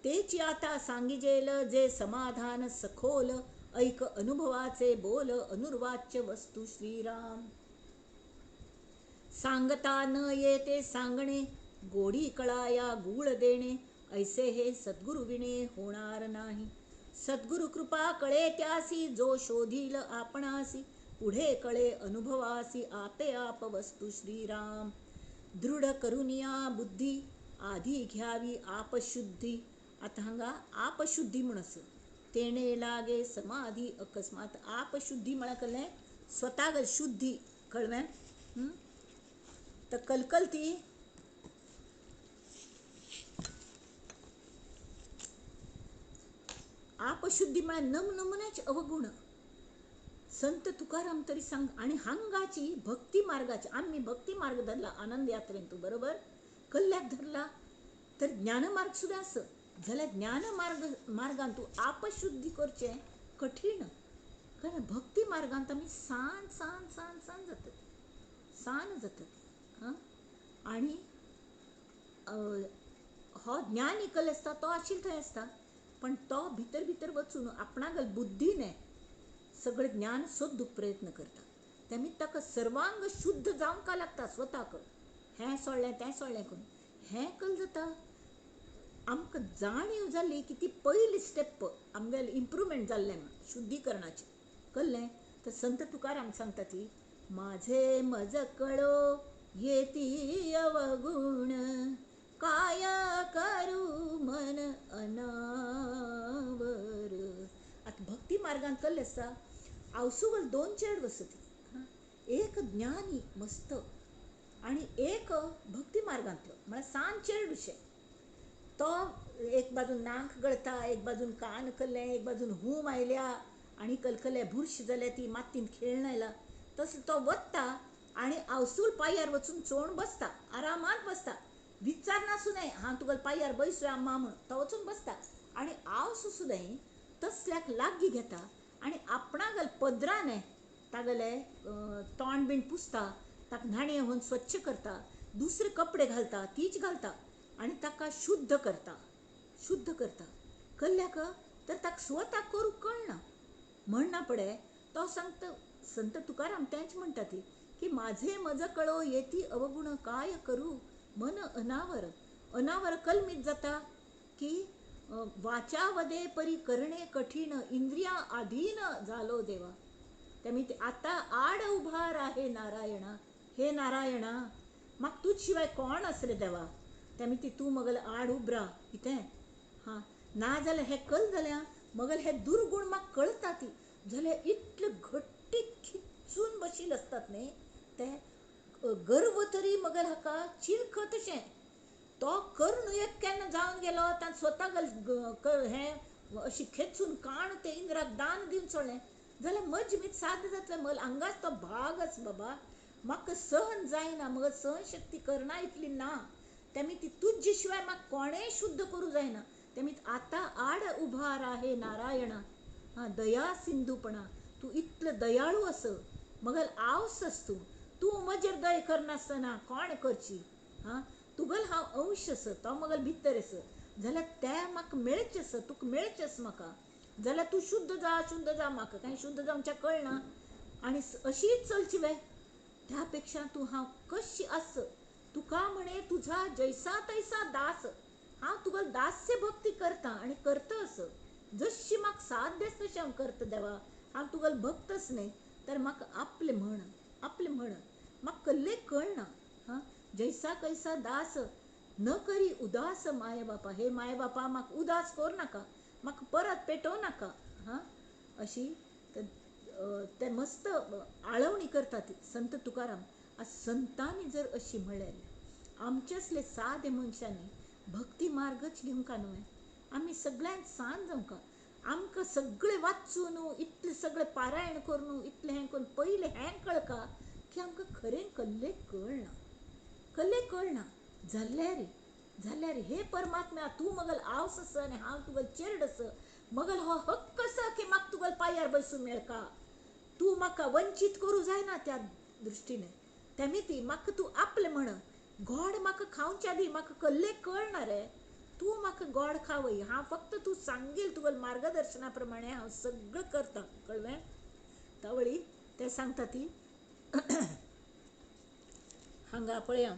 तेची आता सांगिजेल जे समाधान सखोल ऐक अनुभवाचे बोल अनुर्वाच्य वस्तू श्रीराम. सांगता न येते सांगणे गोडी कळाया गूळ देणे ऐसे हे सद्गुरु विणे होणार नाही. सद्गुरु कृपा कळे त्यासी जो शोधील आपणासी पुढे कळे अनुभवासी आपे आप वस्तू श्रीराम. दृढ करुनिया बुद्धी आधी घ्यावी आपशुद्धी. आता हांगा आपशुद्धी म्हणस तेणे लागे समाधी अकस्मात. आपशुद्धी म्हळ्यार कळ्ळें स्वताक शुद्धी कळ्ळें. तर कलकलती आपशुद्धी म्हळ्यार नमुन्याचे अवगुण. संत तुकाराम तरी सांग. आणि हांगाची भक्ती मार्गाची आम्ही भक्ती मार्ग धरला आनंद यात्रेन तू बरोबर कल्ल्याक धरला तर ज्ञानमार्ग सुद्धा आस जाल्यार मार्गान तू आपशुद्धी करचें कठीण. कारण भक्ती मार्गांत आमी सान सान सान सान जातात आणि हो ज्ञान इकल आसता तो आशिल्लो थंय आसता पण तो भितर भितर वचून आपणागल बुद्धीने सगळें ज्ञान सोदूंक प्रयत्न करता. तेमी ताका सर्वांग शुद्ध जावंका लागता स्वताक. हें सोडलें तें सोडलें करून हें कल जाता आमकां जाणीव जाली की ती पयली स्टेप आमगेलें इम्प्रूवमेंट जाल्लें शुद्धीकरणाचें कळ्ळें. तर संत तुकाराम सांगता ती माझे मज कळो येती अवगुण काय करू मन अनावर. आता भक्ती मार्गान कळ्ळें आसता आवसुगल दोन चेड वसती. एक ज्ञानी मस्त आणि एक भक्ती मार्गांतलो म्हळ्यार सान चेडशें. तो एक बाजून नाक गळता एक बाजून कान कल्लें एक बाजून हूम आयल्या आनी कलकले बुरश जाल्या ती मातीन खेळून आयला तसलो तो वत्ता आनी आवसूल पांयार वचून चोवन बसता आरामात बसता. विचार नासूं न्हय हांव तुगेल्या पांयार बसुया अम्मा म्हूण तो वचून बसता आनी आवसो सुद्दां तसल्याक लागीं घेता आनी आपणागल पदराने तागेले तोंड बीन पुसता ताका न्हाणये होवन स्वच्छ करता दुसरे कपडे घालता तीच घालता आनी ताका शुद्ध करता कल्ल्याक तर ताका स्वताक करूंक कळना म्हणना पडे. तो सांगता संत तुकाराम तेंच म्हणटा ती की माझे मज कळो येती अवगुण काय करू मन अनावर. अनावर कलमीत जाता की वाचा वदे परी करणे कठीण इंद्रिया अधीन झालो देवा. तेमी आता आड उभार आहे नारायणा. हे नारायणा म्हाका तुज शिवाय कोण आसले देवा. तेमी ती तूं मगल आड उबरा कितें नाजाल्यार हें कल जाल्यार मगल हे दुर्गुण म्हाका कळटा ती जाल्यार इतले घट्टी खिचून बशिल्ले आसतात न्ही ते गर्व तरी मगल हाका चिलख तशें. तो कर्ण एक केन्ना जावन गेलो ताणें स्वताक हें अशी खेचून काण ते इंद्राक दान दिवन सोडलें जाल्यार मजमीत साद जातलें मगल आंगाच तो भाग आस बाबा म्हाका सहन जायना मगल सहन शक्ती करना इतली ना. तेमी ती तुजे शिवाय म्हाका कोणेंय शुद्ध करूं जायना. तेमी आतां आड उभार आहे नारायणा. दया सिंधूपणा तूं इतलें दयाळू आस मगल आवस आस तूं म्हजेर दय करनासतना कोण करची. तुगेलो हांव अंश आस तो मगल भितर आस जाल्यार तें म्हाका मेळचें आसा तुका मेळचें आसा म्हाका जाल्यार तूं शुद्ध जा म्हाका कांय शुद्ध जावचें कळना आनी अशीच चलची वे. त्या पेक्षा तूं हांव कशी आस तुका म्हणे तुझा जैसा तैसा दास. हांव तुगेलो दास्य भक्ती करता आनी करता आस जशी म्हाका साध्य आसा तशें हांव करता देवा. हांव तुगेलो भक्तच न्ही तर म्हाका आपलें म्हण म्हाका कसलें कळना. जैसा कैसा दास न करी उदास माय बापा, हे माय बापा म्हाका उदास कर नाका, म्हाका परत पेटोव नाका. हां, अशी ते मस्त आळवणी करतात संत तुकाराम. आज संतांनी जर अशी म्हणलेली, आमच्यासले सादे मनशांनी भक्ती मार्गच घेवंका न्हय, आमी सगळ्यांत सान जावंका. आमकां सगळें वाचून इतलें सगळें पारायण करून इतलें हें करून पयलें हें कळका की आमकां खरें कल्लें कळना. जाल्यार हे परमात्म्या, तूं मगल आवस आस आनी हांव तुगेल चेडूं आस, मगल हो हक्क आसा की म्हाका तुगेल पांयार बसूं मेळका. तूं म्हाका वंचीत करूं जायना त्या दृश्टीने. तेमिती म्हाका तूं आपलें म्हण, गोड म्हाका खावच्या दी, म्हाका कल्लें कळना रे. तूं म्हाका गोड खावय, हांव फक्त तूं सांगील तुगेल मार्गदर्शना प्रमाणे हांव सगळं करतां, कळ्ळें. तावळी ते सांगता ती हांगा पळया,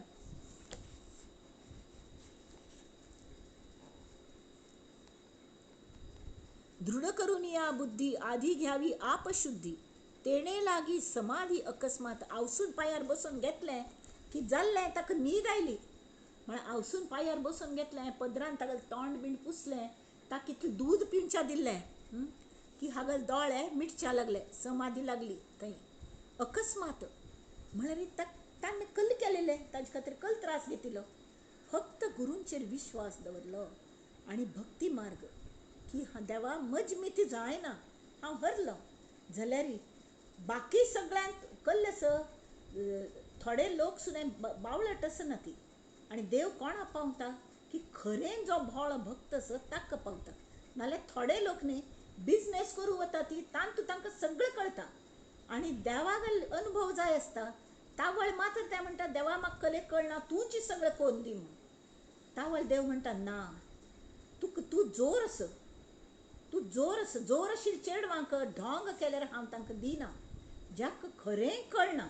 दृढ करून या बुद्धी, आधी घ्यावी आपशुद्धी, तेणे लागी समाधी अकस्मात. आवसून पांयार बसून घेतलें की जाल्लें, ताका न्हीद आयली. म्हळ्यार आवसून पांयार बसून घेतलें, पदरान तागेलें तोंड बीण पुसलें, ताका इतलें दूद पिवच्या दिल्लें की हागल दोळे मिटच्या लागले, समाधी लागली थंय अकस्मात. म्हळ्यार ताणें कल्ल केलेलें, ताजे खातीर कल्ल त्रास घेतिलो. फक्त गुरूंचेर विश्वास दवरलो आनी भक्ती मार्ग की देवा म्हजी मिती जायना, हांव हरलो. जाल्यार बाकी सगळ्यांत कल्ल थोडे लोक सुद्दां बावळट आसना ती. आनी देव कोणा पावता की खरें जो भोळो भक्त आसा ताका पावता. नाल्यार थोडे लोक न्ही बिजनेस करूं वता ती, तांकां सगळें कळटा आनी देवाक अनुभव जाय आसता. तावळ मात्र ते म्हणटा देवा म्हाका कले कळना, तूंच सगळें कोन्न दी म्हूण. तावळ देव म्हणटा ना, तूं जोर आशिल्ली चेडवांक ढोंग केल्यार हांव तांकां दिना. ज्याक खरें कळना,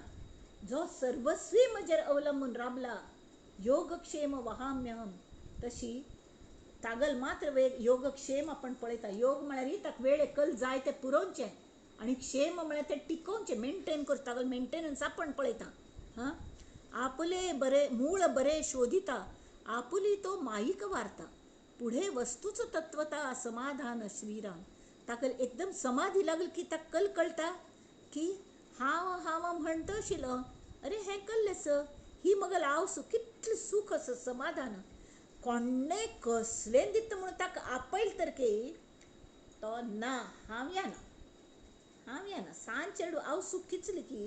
जो सर्वस्वी म्हजेर अवलंबून राबला, योगक्षेम वहाम्यहम. तशी तागल मात्र योगक्षेम आपण पळयता. योग म्हळ्यार ताका वेळे कल जाय ते पुरोवचें, आनी क्षेम म्हळ्यार ते टिकोवचें, मेंटेन करता. तागल मेंटेनन्स आपण पळयता. हां, आपले बरे मूळ बरे शोधिता, आपुली तो माईक वार्ता, पुढे वस्तूच तत्वता समाधान श्रीराम. ताका एकदम समाधी लागली की ताका कल कळटा की हांव म्हणटा आशिल्लो, अरे हें कल्लेस, ही मगल आवस कितलें सूख आसा, समाधान. कोणें कसलें दिता म्हणून ताका आपयल तर तो ना, हांव येना. सांज चेडूं आवसूं किचली की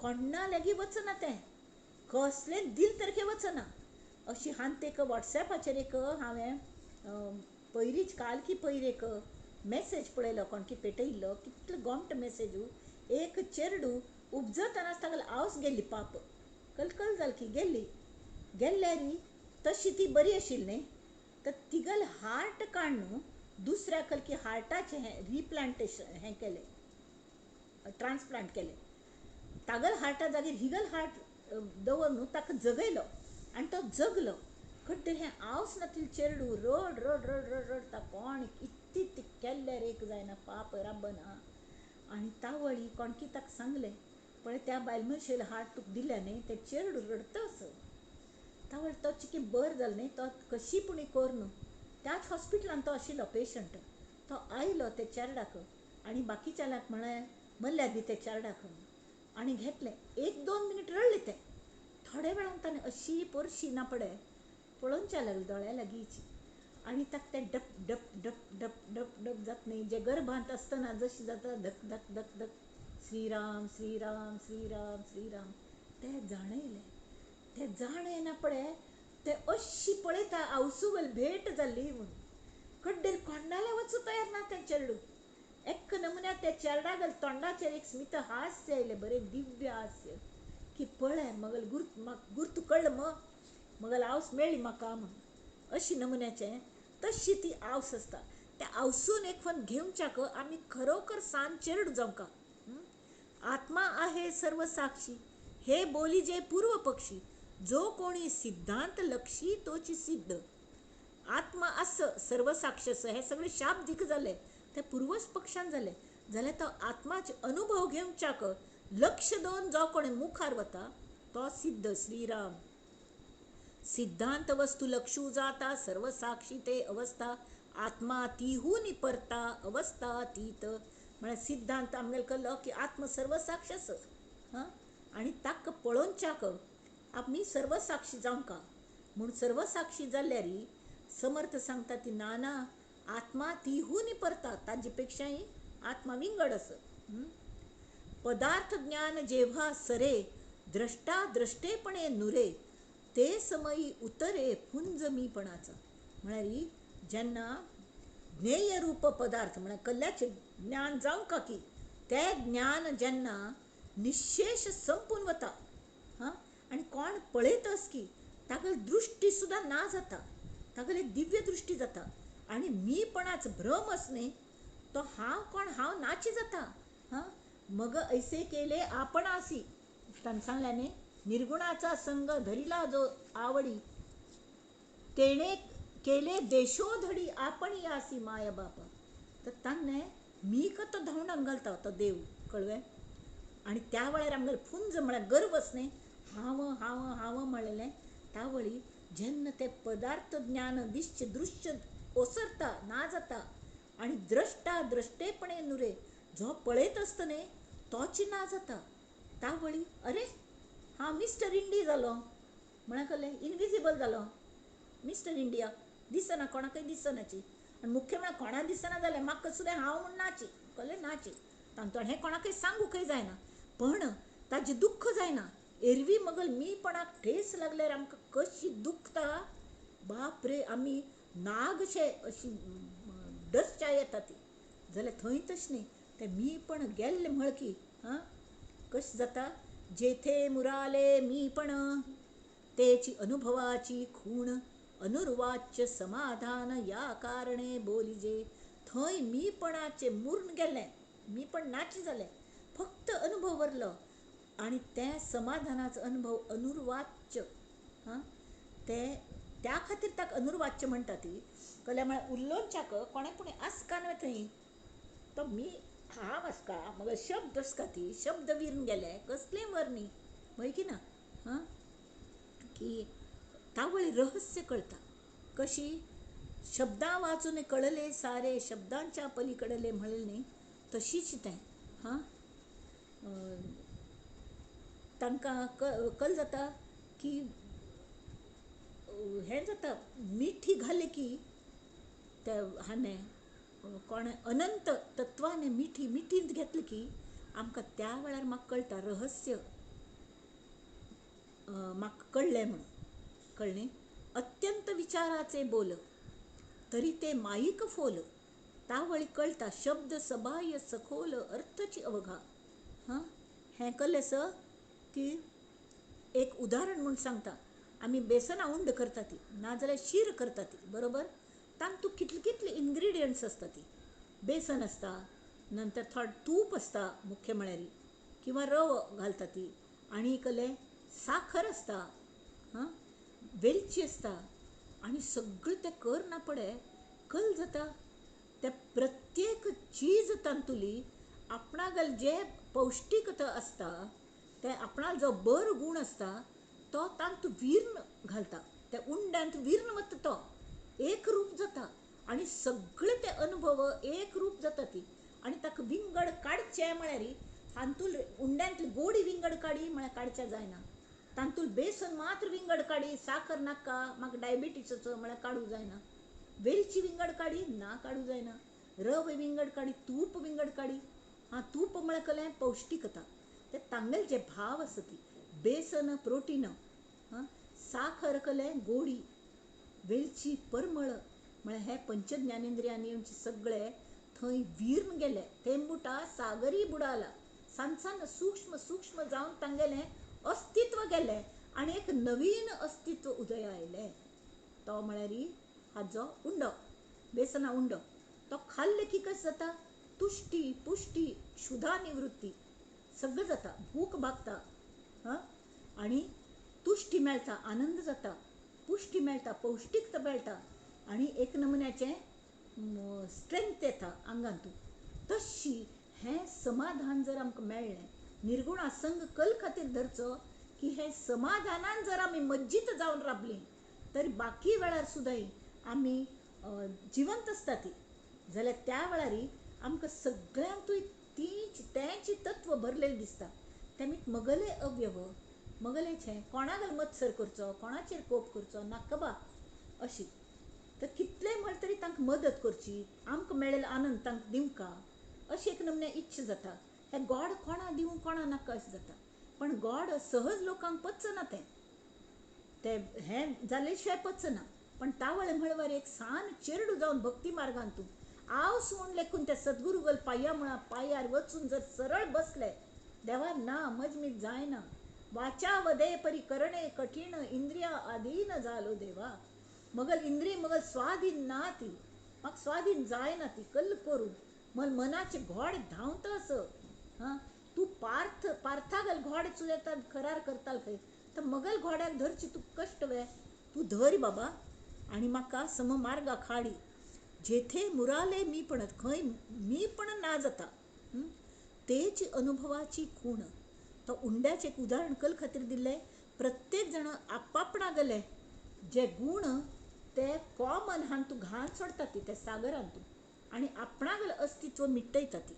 कोण्णा लेगी वचना, तें कसलें दिल तरके वचना. अशी हांत एक वॉट्सॅपाचेर एक हांवें पयलींच काल की पयर एक मॅसेज पळयलो, कोणकी पेटयल्लो, कितलो गोमटो मॅसेजू. एक चेडूं उपजतना तागेली आवस गेल्ली, पाप कलकल जाली की गेल्ल्यार तशी ती बरी आशिल्ली न्ही, तर तिगल हार्ट काडून दुसऱ्या की हार्टाचें रिप्लांटेशन हें केलें, ट्रान्सप्लांट केलें. तागल हार्टा जागीर हिगल हार्ट दवरून ताका जगयलो आनी तो जगलो. खड्डे हें आवस नातिल्लें चेडूं रडता, कोण कितें केल्ल्यार एक जायना, पाप राबना. आनी तावळी कोणकी ताका सांगलें, पळय त्या बायल मनशेल हार्ट तुका दिल्या न्ही, तें चेडूं रडतास. तावळ तो चिकी बरो जालो न्ही, तो कशी पुणी करून त्याच हॉस्पिटलान तो आशिल्लो पेशंट. तो आयलो त्या चेडवाक आनी बाकीच्यांक म्हणल्यार बी त्या चेडवाक आनी घेतलें. 1-2 मिनीट रडलें तें. थोड्या वेळान ताणें अशी परशी ना पडे पळोवच्या लागली दोळ्या लागींची. आनी ताका तें डप डप डप डप डप डप जाता न्ही, जे गर्भांत आसतना जशी जाता धक धक धक धक, श्रीराम श्रीराम श्रीराम श्रीराम, तें जाणयना पळय. ते अशी पळयता आवसूगल भेट जाल्ली म्हूण. कड्डेर कोणाले वचूं तयार ना तें चेडूं. एक नमुन्यार त्या चेडवागल तोंडाचेर एक स्मित हास्य आयलें, बरें दिव्य हास्य, की पळय मगल गुर्तू कळ्ळो, मगल आवस मेळ्ळी म्हाका म्हूण. अशी नमुन्याचें तशी ती आवस आसता. त्या आवसून एक फन घेवच्याक आमी खरोखर सान चेडूं जावंका. आत्मा आहे सर्व साक्षी, हे बोली जे पूर्व पक्षी, जो कोणी सिद्धांत लक्षी तोची सिद्ध. आत्मा असं सर्व साक्ष असं, हे सगळे शाब्दिक जाले, ते पूर्वज पक्षान जाले. जाल्यार तो आत्माचे अनुभव घेवच्याक लक्ष दोन जो कोणी मुखार वता तो सिद्ध श्रीराम. सिद्धांत वस्तू लक्षू जाता सर्व साक्षी ते अवस्था आत्मा तीहून परता अवस्था तीत. म्हणजे सिद्धांत आमगेल कळलो की आत्म सर्व साक्ष आस हां आणि ताक पळोवनच्याक आमी सर्व साक्षी जावं का म्हूण सर्व साक्षी जाल्यारी समर्थ सांगता ती ना आत्मा तीहून परता ताजे पेक्षाही आत्मा विंगड आस. पदार्थ ज्ञान जेव्हा सरे द्रष्टा द्रष्टेपणे नुरे ते समयी उतरे पुंज मीपणाचा. म्हळ्यार जेन्ना ज्ञेय रूप पदार्थ म्हळ्यार कल्ल्याचे ज्ञान जावं का की ते ज्ञान जेन्ना निशेष संपून वता हां आनी कोण पळयतस की ताका दृश्टी सुद्दां ना जाता ताका एक दिव्य दृश्टी जाता आनी मीपणाच भ्रम आस न्ही तो हांव कोण हांव नाची जाता. हां मग ऐसे केले आपण आसी तान सांगल्या न्ही निर्गुणाचा संग धरिला जो आवडी तेणे केले देशोधडी आपण यासी माया बापा. तर तान्ने मी कतो धांवडाक घालता तो देव कळवे आणि त्या वेळार आमगेले फुंज म्हळ्यार गर्वच न्ही हांव हांव हांव म्हणलेलें त्या वेळी जेन्ना ते पदार्थ ज्ञान दिश्य दृश्य ओसरता ना जाता आणि द्रष्टा द्रष्टेपणे नुरे जो पळयत आसता न्ही तोच ना जाता त्या वेळी अरे हांव मिस्टर इंडी जालो म्हळ्यार कळ्ळें इनविजिबल जालो मिस्टर इंडिया दिसना कोणाकय दिसनाची आनी मुख्य म्हळ्यार कोणा दिसना जाल्यार म्हाका सुद्दां हांव म्हूण नाची कळ्ळें नाची तांतून हें कोणाकय सांगूकय जायना पण ताजें दुख्ख जायना एरवी मगल मीपणाक ठेस लागल्यार आमकां कशी दुखता बाप रे आमी नागशे अशी डसच्या येता ती जाल्यार थंय तशें न्ही तें मीपण गेल्लें म्हळकी हां कशें जाता जेथे मुराले मीपण तेची अनुभवाची खूण अनुर्वाच्य समाधान या कारणे बोलिजे. थंय मीपणाचे मुर्ण गेलें मीपण नाची जालें फक्त अनुभव उरलो आनी तें समाधानाचो अनुभव अनुर्वाच्य हां ते त्या खातीर ताका अनुर्वाच्य म्हणटा ती कळ्ळें म्हळ्यार उरलोनच्याक कोणें पुणें आसका न्हय थंय तो मी हांव आसका मग शब्द आसका ती शब्द विरून गेले कसलें वर न्ही वय की ना हां की तावळी रहस्य कळता कशी शब्दां वाचून कळले सारे शब्दांच्या पलीकडले म्हणले न्ही तशीच तें हां तांकां कळ जाता की हें जाता मिठी घाले की ते हांणे कोणें अनंत तत्वाने मिठी मिठींत घेतली की आमकां त्या वेळार म्हाका कळटा रहस्य म्हाका कळ्ळें म्हणून कळ्ळें अत्यंत विचाराचे बोल तरी ते माईक फोल तावळी कळटा शब्द सबाह्य सखोल अर्थची अवघा. हां हें कळ्ळें स की एक उदाहरण म्हणून सांगता आमी बेसना उंड करता ती नाजाल्यार शीर करता ती बरोबर तांतूं कितली कितली इन्ग्रिडियंट्स आसता ती बेसन आसता नंतर थोडं तूप आसता मुख्य म्हळ्यार किंवा रवो घालता ती आनी कळ्ळें साखर आसता हां वेलची आसता आनी सगळें तें करना पडे कल जाता ते प्रत्येक चीज तांतुली आपणागल जे पौश्टिकता आसता ते आपणाल जो बर गूण आसता तो तांतूं विर्ण घालता ते उंड्यांत विर्ण वता तो एक रूप जाता आनी सगळे ते अनुभव एक रूप जाता ती आनी ताका विंगड काडचें म्हळ्यार तांतूल उंड्यांतली गोडी विंगड काडी म्हळ्यार काडचें जायना तांतूल बेसन मात्र विंगड काडी साखर नाका म्हाका डायबिटीसाचो म्हळ्यार काडूं जायना वेलची विंगड काडी ना काडूं जायना रव विंगड काडी तूप विंगड काडी हां तूप म्हळ्यार कळ्ळें पौश्टिकता ते तांगेल जे भाव आसा ती बेसन प्रोटीन हां साखर कळ्ळें गोडी वेलची परमळ म्हळ्यार हे पंच ज्ञानेंद्रियांनी सगळे थंय विर्ण गेले थेंबुटा सागरी बुडाला सांसान सूक्ष्म सूक्ष्म जावन तांगेलें अस्तित्व गेलें आनी एक नवीन अस्तित्व उदया आयलें तो म्हळ्यार हाजो उंडो बेसना उंडो तो खाल्ले की कशें जाता तुष्टी पुष्टी क्षुधा निवृत्ती सगळें जाता भूक भागता हां आनी तुष्टी मेळटा आनंद जाता पुष्टी मेळटा पौश्टिकता मेळटा आनी एक नमुन्याचें स्ट्रेंथ येता आंगांतून तशी हें समाधान जर आमकां मेळ्ळें निर्गुणा संग कल खातीर धरचो की हे समाधानान जर आमी मज्जीत जावन राबलीं तरी बाकी वेळार सुद्दां आमी जिवंत आसता ती जाल्यार त्या वेळारी आमकां सगळ्यांक तेंच तत्व भरलेलें दिसता. तेमीत मगले अवयव मगलेचें कोणागल मत्सर करचो, कोणाचेर कोप करचो नाका बा अशी. तर कितलेय म्हण तरी तांकां मदत करची, आमकां मेळिल्लो आनंद तांकां दिवंका अशी एक नमने इच्छा जाता. हे गॉड कोणा दिवं कोणा नाका अशें जाता. पण गॉड सहज लोकांक पचना ते हें जाले शिवाय पचना. पण तावळे म्हणल्यार एक सान चेरडू जावन भक्ती मार्गान तूं आवस म्हूण लेखून त्या सद्गुरूगल पांयार वचून जर सरळ बसले, देवा ना मजमीत जायना, वाचा वदे परी करणे कठीण, इंद्रिया आधीन जालो देवा. मगल इंद्रिय मगल स्वाधीन ना ती, म्हाका स्वाधीन जायना ती कल्ल करू मग मनाचे घोड धांवता असं. हां तू पार्थागल घोडे चुलयतात खरार करताल खंय, तर मगल घोड्याक धरची तू कष्ट वे तू धर बाबा आणि म्हाका सममार्गा खाडी जेथे मुराले मी पणत खंय मी पण ना जाता. तेच अनुभवाची खूण. तो उंड्याचे एक उदाहरण कल खातीर दिले. प्रत्येक जण आपापणा गले जे गुण ते कॉमन हान तू घाण सोडता ती त्या सागरान तू आणि आपणागल अस्तित्व मिटयता ती.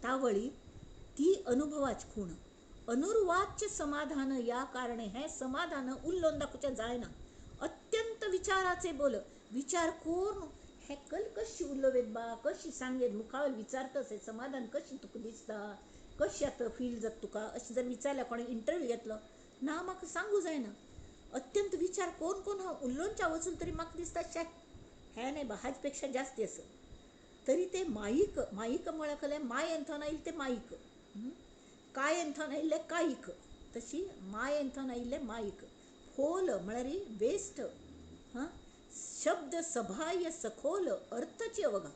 तावळी ती अनुभवाची खूण. अनुर्वाच्य समाधान या कारणे हे समाधान उल्लोन दाखोवचें जायना. अत्यंत विचाराचे बोल विचार करून हे कल कशी उलोवेत बा, कशी सांगेत मुखावल विचारतस हे समाधान कशी तुका दिसता, कशी आता फील जाता तुका अशें जर विचारल्यार कोणी इंटरव्यू घेतलो ना म्हाका सांगू जायना. अत्यंत विचार कोण हांव उल्लोनच्या वचून तरी म्हाका दिसता शे हे नाही बा हाजे पेक्षा जास्ती आसा. तरी ते माईक म्हळ्याकले मायेंथान आयिल्ले ते माईक, कायेंथान आयिल्ले कायीक, तशी मायेंथान आयिल्ले माईक. खोल म्हळ्यार वेस्ट. शब्द सभाय सखोल अर्थाची अवघा.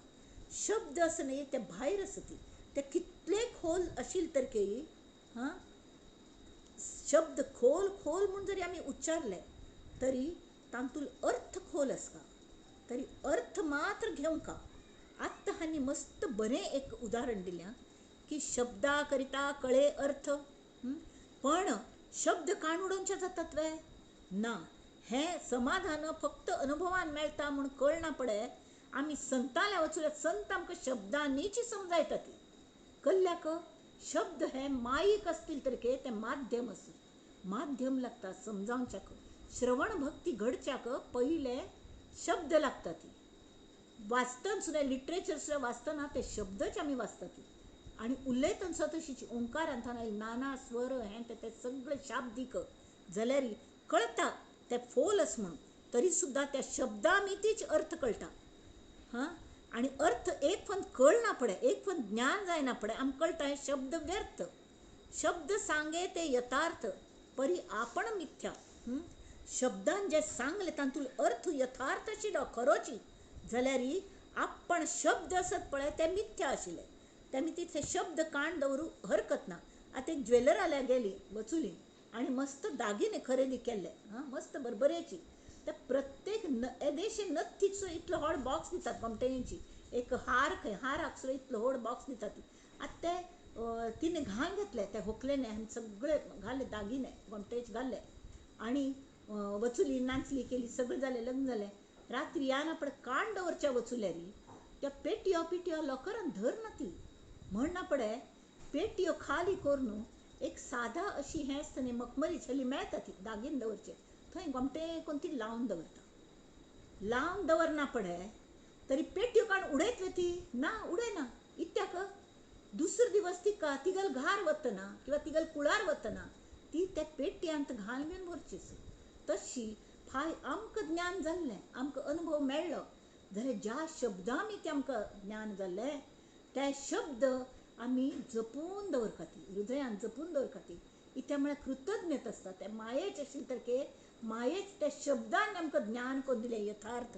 शब्द असं नाही ते भायर आसा ती ते कितले खोल आशिल्ले तरके शब्द खोल म्हणून जरी आमी उच्चारले तरी तांतूल अर्थ खोल आसता. तरी अर्थ मात्र घेवंका. आत्ता हांनी मस्त बरें एक उदाहरण दिलें की शब्दा करिता कळे अर्थ. पण शब्द काण उडोवचे जातात वे ना. हे समाधान फक्त अनुभवान मेळटा म्हूण कळना पडे. आमी संताल्या वचूल्यात संत आमकां शब्दांनीच समजायता ती कल्ल्याक. शब्द हे माईक असतील तरके ते माध्यम आसा. माध्यम लागता समजावच्याक. श्रवण भक्ती घडच्याक पहिले शब्द लागता ती. वाचतना सुद्दां लिटरेचर सुद्दां वाचतना ते शब्दच आमी वाचता ती आणि उलयतना सुद्दां तशीच ओंकारांतल्यान आयिल्ले नाना स्वर हें ते सगळे शाब्दीक जाल्यार कळटा ते फोल आसा म्हणून. तरी सुद्दां त्या शब्दा मितीच अर्थ कळटा. आणि अर्थ एक फन कळना पडे, एक फन ज्ञान जायना पडे आमकां कळटा हे शब्द व्यर्थ. शब्द सांगे ते यथार्थ परी आपण मिथ्या. शब्दान जे सांगले तांतूल अर्थ यथार्थ आशिल्लो खरोची जाल्यार आपण शब्द असत पळय ते मिथ्या आशिल्ले. तेमी तितले शब्द काण दवरू हरकत ना. आतां एक ज्वेलराल्या गेली वचुली आणि मस्त दागिने खरेदी केले मस्त बरबरेची. तर प्रत्येक येदेशे नथीचो इतलो व्हड बॉक्स दितात गोमटेची. एक हाराक सुद्दां इतलो व्हड बॉक्स दितात ती. आतां ते तिने घाण घेतले त्या व्हंकलेने आनी सगळे घाले दागिने गोमटेचे घाले आणि वचुली नाचली केली सगळें जालें लग्न जालें. रात्री याना पडे काण दवरच्या वचुल्यार त्या पेटयो लोकरान धरना ती म्हणना पडे पेटयो खाली करून एक साधा अशी हें आसता न्ही मखमली छली मेळटा ती दागीन दवरचे थंय गोमटे कोण ती लावन दवरता. लावन दवरना पडे तरी पेटयो काण उडयतले ती ना उडयना. इत्याक दुसरे दिवस तिगल घार वतना किंवा तिगल कुळार वतना ती त्या पेटयांत घालून व्हरचीस. तशी फाय आमकां ज्ञान जाल्लें आमकां अनुभव मेळ्ळो जाल्यार ज्या शब्दांनी ते आमकां ज्ञान जाल्लें ते शब्द आमी जपून दवरता ती हृदयान जपून दवरता ती. इत्या म्हळ्यार कृतज्ञता आसता ते मायेचे आशिल्ले तरके मायेच त्या शब्दान आमकां ज्ञान करून दिलें यथार्थ.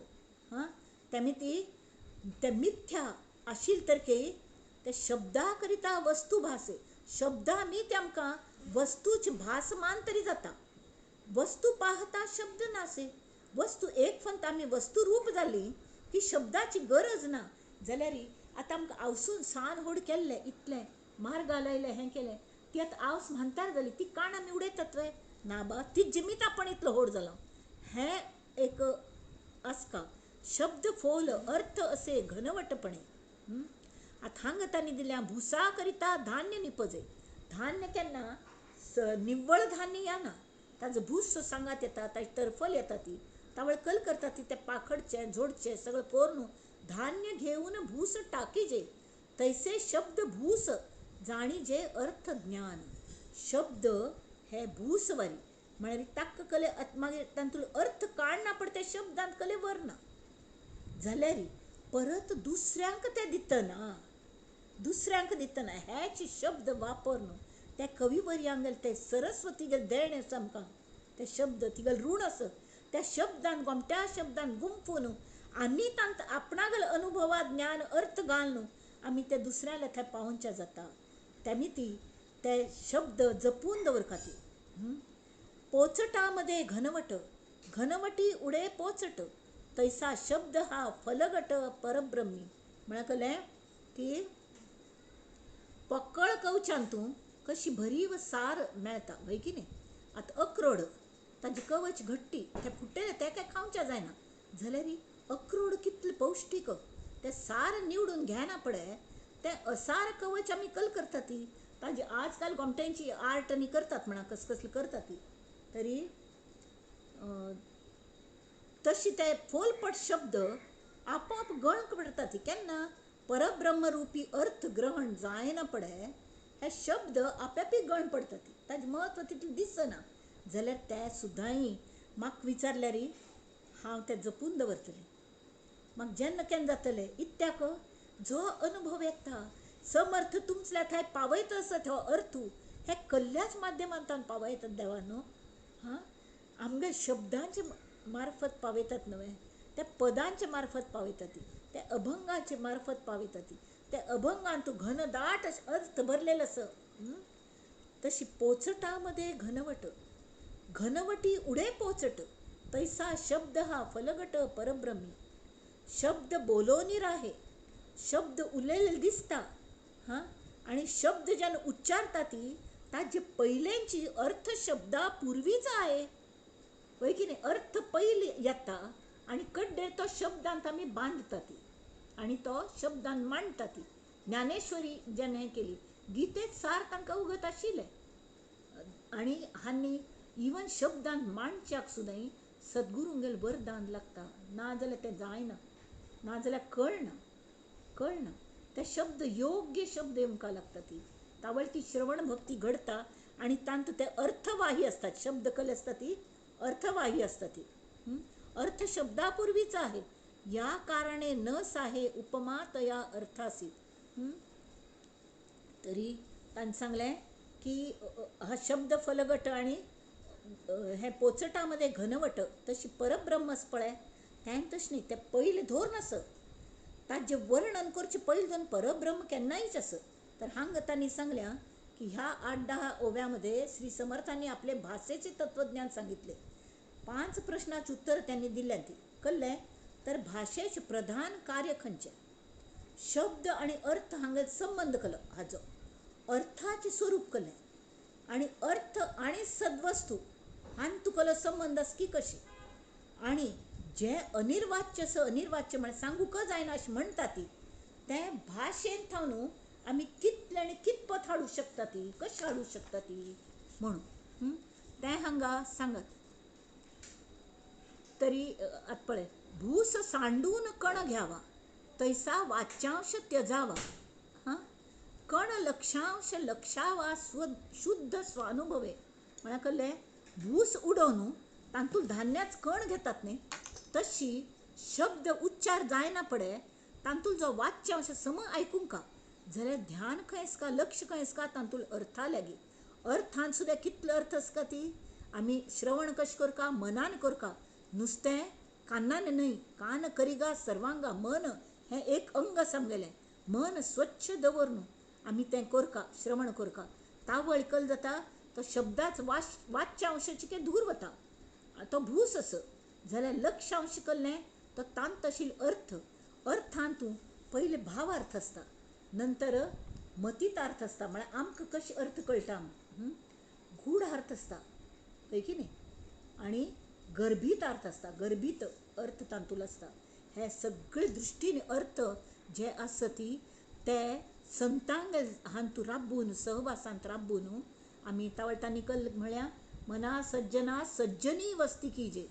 तेमी ती ते मिथ्या आशिल्ले तरके ते शब्दा करिता वस्तू भासे. शब्दा मी ते आमकां वस्तूची भास मान तरी जाता. वस्तू पाहता शब्द नासे. वस्तू एक फंत आमी वस्तू रूप जाली की शब्दाची गरज ना. जाल्यार आतां आमकां आवसून सान व्हड केल्ले इतलें मार्गा लायले हें केलें ती आतां आवस म्हणटार जाली ती काण आमी उडयतात ना बा ती जिमीत आपण इतलो व्हड जालो हें एक आसका शब्द फोल अर्थ असे घनवटपणे आतां हांगा तांणी दिल्या भुसा करिता धान्य निपजे धान्य केन्ना निव्वळ धान्य येना ताजो भूस सांगात येता ताजी टरफल येता ती तावळकल करता ती ते पाखडचे झोडचे सगळं कोरून धान्य घेऊन भूस टाकीजे तैसे शब्द भूस जाणीजे अर्थ ज्ञान शब्द हे भूसवारी म्हळ्यार ताक कले मागीर तातूंत अर्थ काडना पण त्या शब्दांत कले वरना जाल्यार परत दुसऱ्यांक ते दितना हेचे शब्द वापरन ते कविवर्यांगेल ते सरस्वती गेल देणे आमकां ते शब्द तिगेल ऋण आस त्या शब्दान गोमट्या शब्दान गुंफून आनी तांत आपणागेल अनुभवा ज्ञान अर्थ घालून आमी ते दुसऱ्याले थंय पावोवचे जाता तेमी ती ते शब्द जपून दवरता ती पोचटा मध्ये घनवट घनवटी उडे पोचट तैसा शब्द हा फलगट परब्रह्मी म्हळ्यार कळ्ळें की पक्कळ कवचांतूं कशी भरीव सार मेळटा वय की न्ही आतां अक्रोड ताजी कवच घट्टी ते फुट्टेले ते काय खावचे जायना जाल्यार अक्रोड कितले पौश्टीक ते सार निवडून घेना पळय ते असार कवच आमी कल करता ती ताजी आजकाल गोमट्यांची आर्ट आनी करतात म्हणा कसले करता ती तरी तशी ते फोलपट शब्द आपोआप गळक पडटा ती केन्ना परब्रह्मरुपी अर्थ ग्रहण जायना पळय हे शब्द आपोआप गळून पडटा ती ताजें म्हत्व तितलें दिसना जाल्यार ते सुद्दांय म्हाका विचारल्यार हांव ते जपून दवरतलें म्हाका जेन्ना केन्ना जातलें इत्याक जो अनुभव येता समर्थ तुमचल्या थंय पावयता आसत हो अर्थ हे कल्ल्याच माध्यमांतल्यान पावयतात देवान हां आमगे शब्दांचे मार्फत पावयतात न्हय ते पदांचे मार्फत पावयता ती ते अभंगाचे मार्फत पावयता ती ते अभंगांत घनदाट अर्थ भरलेलो आसा तशी पोचटा मध्ये घनवट घनवटी उडे पोचट तैसा शब्द हा फलगट परब्रह्मी शब्द बोलोनी राहे शब्द उरलेले दिसता हां आणि शब्द जेन्ना उच्चारता ती ताजे पयलेंची अर्थ शब्दा पूर्वीच आहे वय की न्ही अर्थ पयली येता आनी कड्डेर तो शब्दांत आमी बांदता ती आनी तो शब्दांत मांडटा ती ज्ञानेश्वरी जेन्ना हें केली गीतेक सार तांकां उगत आशिल्लें आनी हांणी इवन शब्दांत मांडच्याक सुद्दां सद्गुरूंगेल वरदान लागता नाजाल्यार तें जायना नाजाल्यार कळना ते शब्द योग्य शब्द येवंक लागता ती तावळ ती श्रवण भक्ती घडता आनी तांत ते अर्थवाही असतात शब्द कले असता ती अर्थवाही असता ती अर्थ शब्दापूर्वीच आहे या कारणे न साहे उपमा तया अर्थासी तरी तांणी सांगलें की हा शब्द फलगट आनी हे पोचटामध्ये घनवट तशी परब्रह्मस पळय तें तशें न्ही ते पयलें धोरण आस ताजें वर्णन करचें पयलीं जावन परब्रह्म केन्नायच आस तर हांगा तांणी सांगल्या की ह्या 8-10 ओव्यामध्ये श्री समर्थांनी आपले भाषेचे तत्वज्ञान सांगितले 5 प्रश्नाची उत्तर त्यांनी दिल्या ती कळ्ळें तर भाषेचे प्रधान कार्य खंयचें शब्द आणि अर्थ हांगा संबंध कलो हाजो अर्थाचे स्वरूप कळ्ळें आनी अर्थ आनी सद्वस्तू हांन तुकलो संबंध आस की कशी आनी जे अनिर्वाच्य अनिर्वाच्य म्हण सांगूक जायना अशें म्हणटा ती तें भाशेन थावन आमी कितले आनी कितपत हाडूं शकता ती कशी हाडूं शकता ती म्हणून तें हांगा सांगत तरी आतां पळय भूस सांडून कण घ्यावा तैसा वाच्यांश त्यजावा हां कण लक्षांश लक्षावा शुद्ध स्वानुभवे म्हळ्यार कळ्ळें भूस उडोवन तातूंत धान्याच कण घेतात न्ही तशी शब्द उच्चार जायना पळय तातूंत जो वाच्यांश सम आयकूंक जाल्यार ध्यान खंय आसका लक्ष खंय आसका तातूंत अर्था लागीं अर्थान सुद्दां कितलो अर्थ आसका ती आमी श्रवण कशें करका मनान करका नुस्तें कानान न्हय कान करिगा सर्वांगा मन हें एक अंग सांगलेलें मन स्वच्छ दवरून आमी तें करका श्रवण करका तावळ कल जाता तो शब्दाच वाच्यांशाचे दूर वता तो भूस आस जाल्यार लक्षांश कल्लें तो तांत आशिल्लो अर्थ अर्थांत पयले भावार्थ आसता नंतर मतीत अर्थ असता म्हळ्यार आमकां कशें अर्थ कळटा गूढ अर्थ असता पळय की न्ही आनी गर्भीत अर्थ असता गर्भीत अर्थ तांतूल असता हे सगळे दृश्टीन अर्थ जे आसा ती ते संतांक हांतू राबून सहवासांत राबून आमी तावळटांनी म्हळ्या मना सज्जना सज्जनी वस्ती कीजे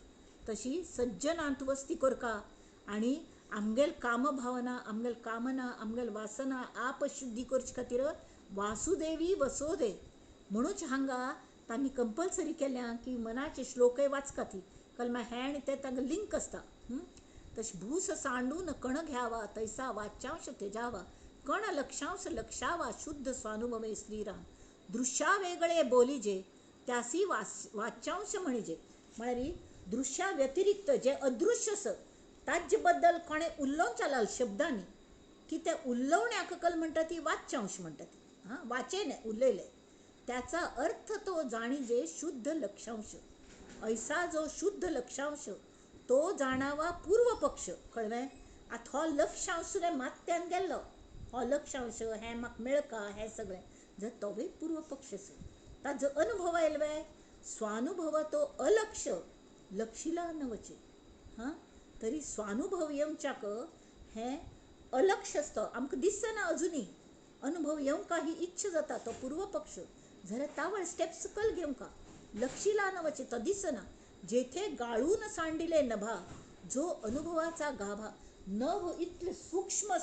तशी सज्जनांत वस्ती करका आनी आमगेल काम भावना आमगेल कामना आमगेल वासना आप शुद्धी करचे खातीर वासुदेवी वसोदे म्हणूच हांगा तांणी कंपल्सरी केल्या की मनाचे श्लोकय वाचका ती कलमा हे आनी ते तांकां लिंक आसता तशें भूस सांडून कण घ्यावा तैसा वाच्यांश तेजावा कण लक्षांश लक्षावा शुद्ध स्वानुभवे श्रीराम दृश्या वेगळे बोलीजे त्यासी वाच्यांश म्हणजे म्हळ्यार दृश्या व्यतिरिक्त जे अदृश्य आसा ताजे बद्दल कोणे उलोवंक लाल शब्दांनी की ते उलोवण्याक कल म्हणटा ती वाच्यांश म्हणटा ती वाचेन उलयले त्याचा अर्थ तो जाणीजे शुद्ध लक्षांश ऐसा जो शुद्ध लक्षांश तो जाणावा पूर्व पक्ष कळ्ळें आतां हो लक्षांश मात्यान गेल्लो हो लक्षांश हें म्हाका मेळका हें सगळें जर तोय पूर्व पक्ष आसा ताजो अनुभव येयले स्वानुभव तो अलक्ष लक्षिला न वचे तरी स्वानुभव येवच्याक हें अलक्ष आसता आमकां दिसना अजुनी अनुभव येवंका ही इच्छा जाता तो पूर्व पक्ष जाल्यार तावळ स्टेप्स सकयल घेवंका लक्षिला न वचे तो दिसना जेथे गाळून सांडिले नभा जो अनुभवाचा गाभा नभ इतले सूक्ष्म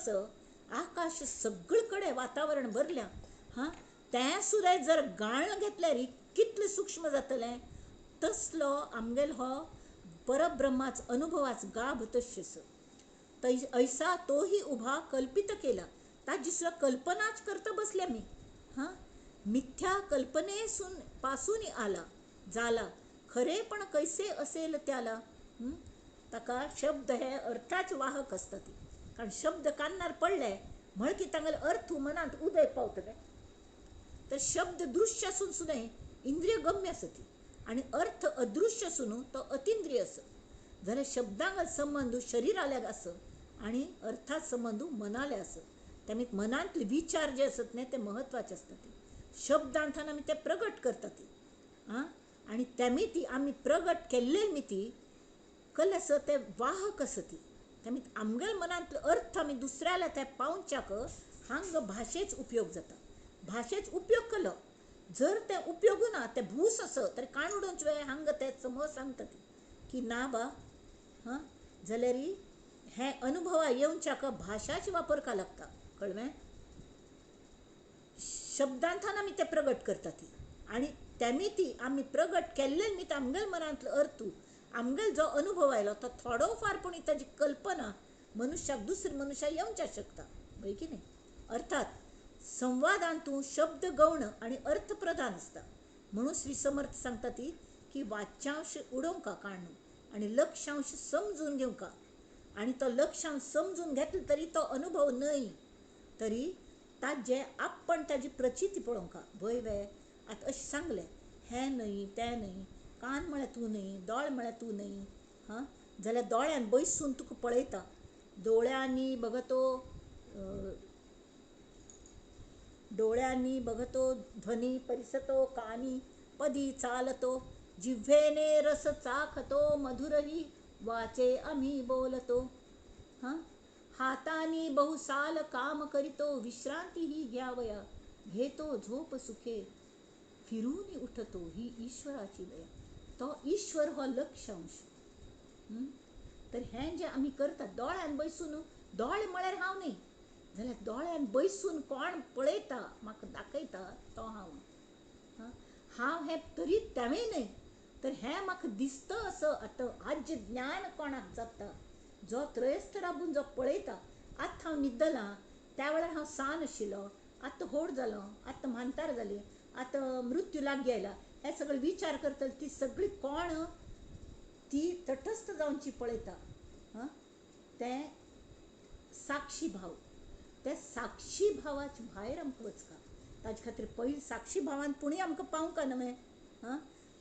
आकाश सगळीकडे वातावरण भरल्या तें सुद्दां जर गाळून घेतल्यार कितले सूक्ष्म जातलें तसलो आमगेलो हो परब्रह्माच अनुभवाच गाभ तशें ऐसा तोही उभा कल्पित केला ताजी सुद्दां कल्पनाच करता बसले मी मिथ्या कल्पनेसून पासून आला जाला खरे पण कैसे असेल त्याला ताका शब्द हे अर्थाच वाहक असता ती कारण शब्द कान्नार पडले म्हण की तांगेले अर्थ मनांत उदय पावतले तर शब्द दृश्य असून सुद्दां इंद्रिय गम्य आसा ती आनी अर्थ अदृश्य असून तो अतिंद्रिय आसा जाल्यार शब्दांक संबंध शरिराल्याक आसा आनी अर्थात संबंध मनाले आसा त्यामुळे मनांतले विचार जे आसत न्ही ते महत्वाचे आसता ती शब्दांतल्यान आमी ते प्रगट करता ती आनी त्यामी ती आमी प्रगट केल्ले मिती कल आसा ते वाहक आसा ती त्यामुळे आमगेल मनांतलो अर्थ आमी दुसऱ्याला ते पावच्याक हांग भाशेच उपयोग जाता भाशेच उपयोग केलो जर ते उपयोग ना ते भूस आसा तर काण उडोवचे वेळ हांग ते समज सांगता ती की ना बा जाल्यार हे अनुभवा येवच्याक भाशाच वापरका लागता कळ्ळें शब्दांतल्यान आमी ते प्रगट करता ती आनी त्यामी ती आमी प्रगट केल्ले न्ही आमगेल मनांतलो अर्थ आमगेल जो अनुभव आयलो तो थोडो फार पूण ताजी कल्पना मनुष्याक दुसरे मनशाक येवच्या शकता पळय की न्ही अर्थात संवादांतू शब्द गौण आनी अर्थ प्रधान आसता म्हणून श्री समर्थ सांगता ती की वाच्यांश उडोवंका काणू आनी लक्षांश समजून घेवंका आनी तो लक्षांश समजून घेतलो तरी तो अनुभव न्हय तरी ताजे आपण ताजी प्रचिती पळोवंका भंय वे आतां अशें सांगलें हें न्हय तें न्हय कान म्हळ्यार तूं न्हय दोळ म्हळ्यार तूं न्हय जाल्यार दोळ्यान बैसून तुका पळयता डोळ्यांनी बघतो ध्वनी परिसतो कानी पदी चालतो जिव्हेने रस चाखतो मधुरही वाचे आम्ही बोलतो हातानी बहुसाल काम करीतो विश्रांती ही घ्यावया घेतो झोप सुखे फिरून उठतो ही ईश्वराची दया तो ईश्वर हो लक्षांश तर हें जे आमी करतात दोळ्यान बैसून दोळे म्हळ्यार हांव न्ही जाल्यार दोळ्यान बैसून कोण पळयता म्हाका दाखयता तो हांव हें तरी तेवें न्हय तर हें म्हाका दिसता असो आतां आज ज्ञान कोणाक जाता जो त्रयस्थ राबून जो पळयता आतां हांव न्हिदलां त्या वेळार हांव सान आशिल्लो आतां व्हड जालो आतां म्हानतार जाली आतां मृत्यू लागीं आयला हे सगळे विचार करता ती सगळी कोण ती तटस्थ जावची पळयता तें साक्षी भाव ते साक्षी भावाच्या भायर आमकां वचका ताजे खातीर पयलीं साक्षी भावान पुणी आमकां पावंका न्हय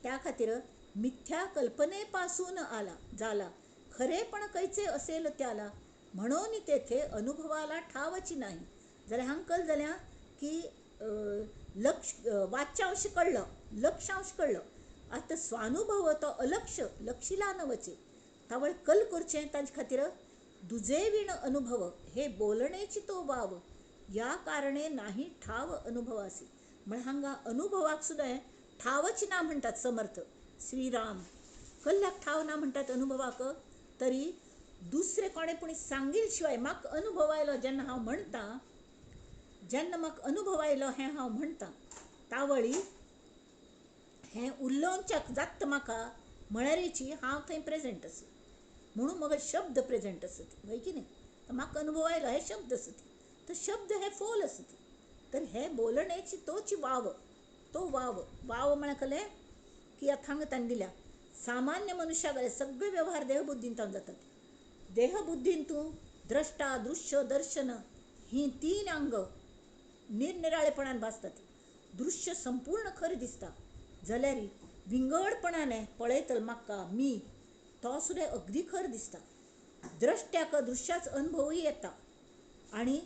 त्या खातीर मिथ्या कल्पने पासून आला जाला खरेपण कैचे असेल त्याला म्हणून तेथे अनुभवाला ठावची नाही जाल्यार हांग कल जाल्यार की वाच्यांश कळलं, लक्षांश कळलं. आता स्वानुभव तो अलक्ष लक्षिला नवचे तावळ कल करचें ताजे खातीर दुजे विण अनुभव हे बोलणेची तो वाव या कारणे नाही ठाव अनुभवासी. म्हण हांगा अनुभवाक सुद्दां ठावच ना म्हणटात समर्थ श्रीराम. कल्ल्याक ठाव ना म्हणटात अनुभवाक? तरी दुसरे कोणे पुणी सांगील शिवाय म्हाका अनुभव आयलो जेन्ना हांव म्हणटा, जेन्ना म्हाका अनुभव आयलो हें हांव म्हणटा तावळी हें उलोवच्याक जाता म्हाका म्हळ्यारीची हांव थंय प्रेजेंट आसा म्हणून म्हाका शब्द प्रेजेंट आसा ती, वय की न्ही. तर म्हाका अनुभव आयलो हे शब्द आसा ती, तर शब्द हे फोल आसा ती. तर हे बोलणेची तोची वाव, तो वाव वाव म्हळ्यार कळ्ळें की आतां हांगा ताणें दिल्या सामान्य मनशाकडे सगळे व्यवहार देहबुद्धींतल्यान जातात. देहबुद्धींतून द्रष्टा दृश्य दर्शन ही 3 अंग निरनिराळेपणान भासतात. दृश्य संपूर्ण खरें दिसता जाल्यार विंगडपणाने पळयतल म्हाका मी तो सुद्दां अगदी खरें दिसता. द्रश्ट्याक दृश्याचो अनुभवूय येता आनी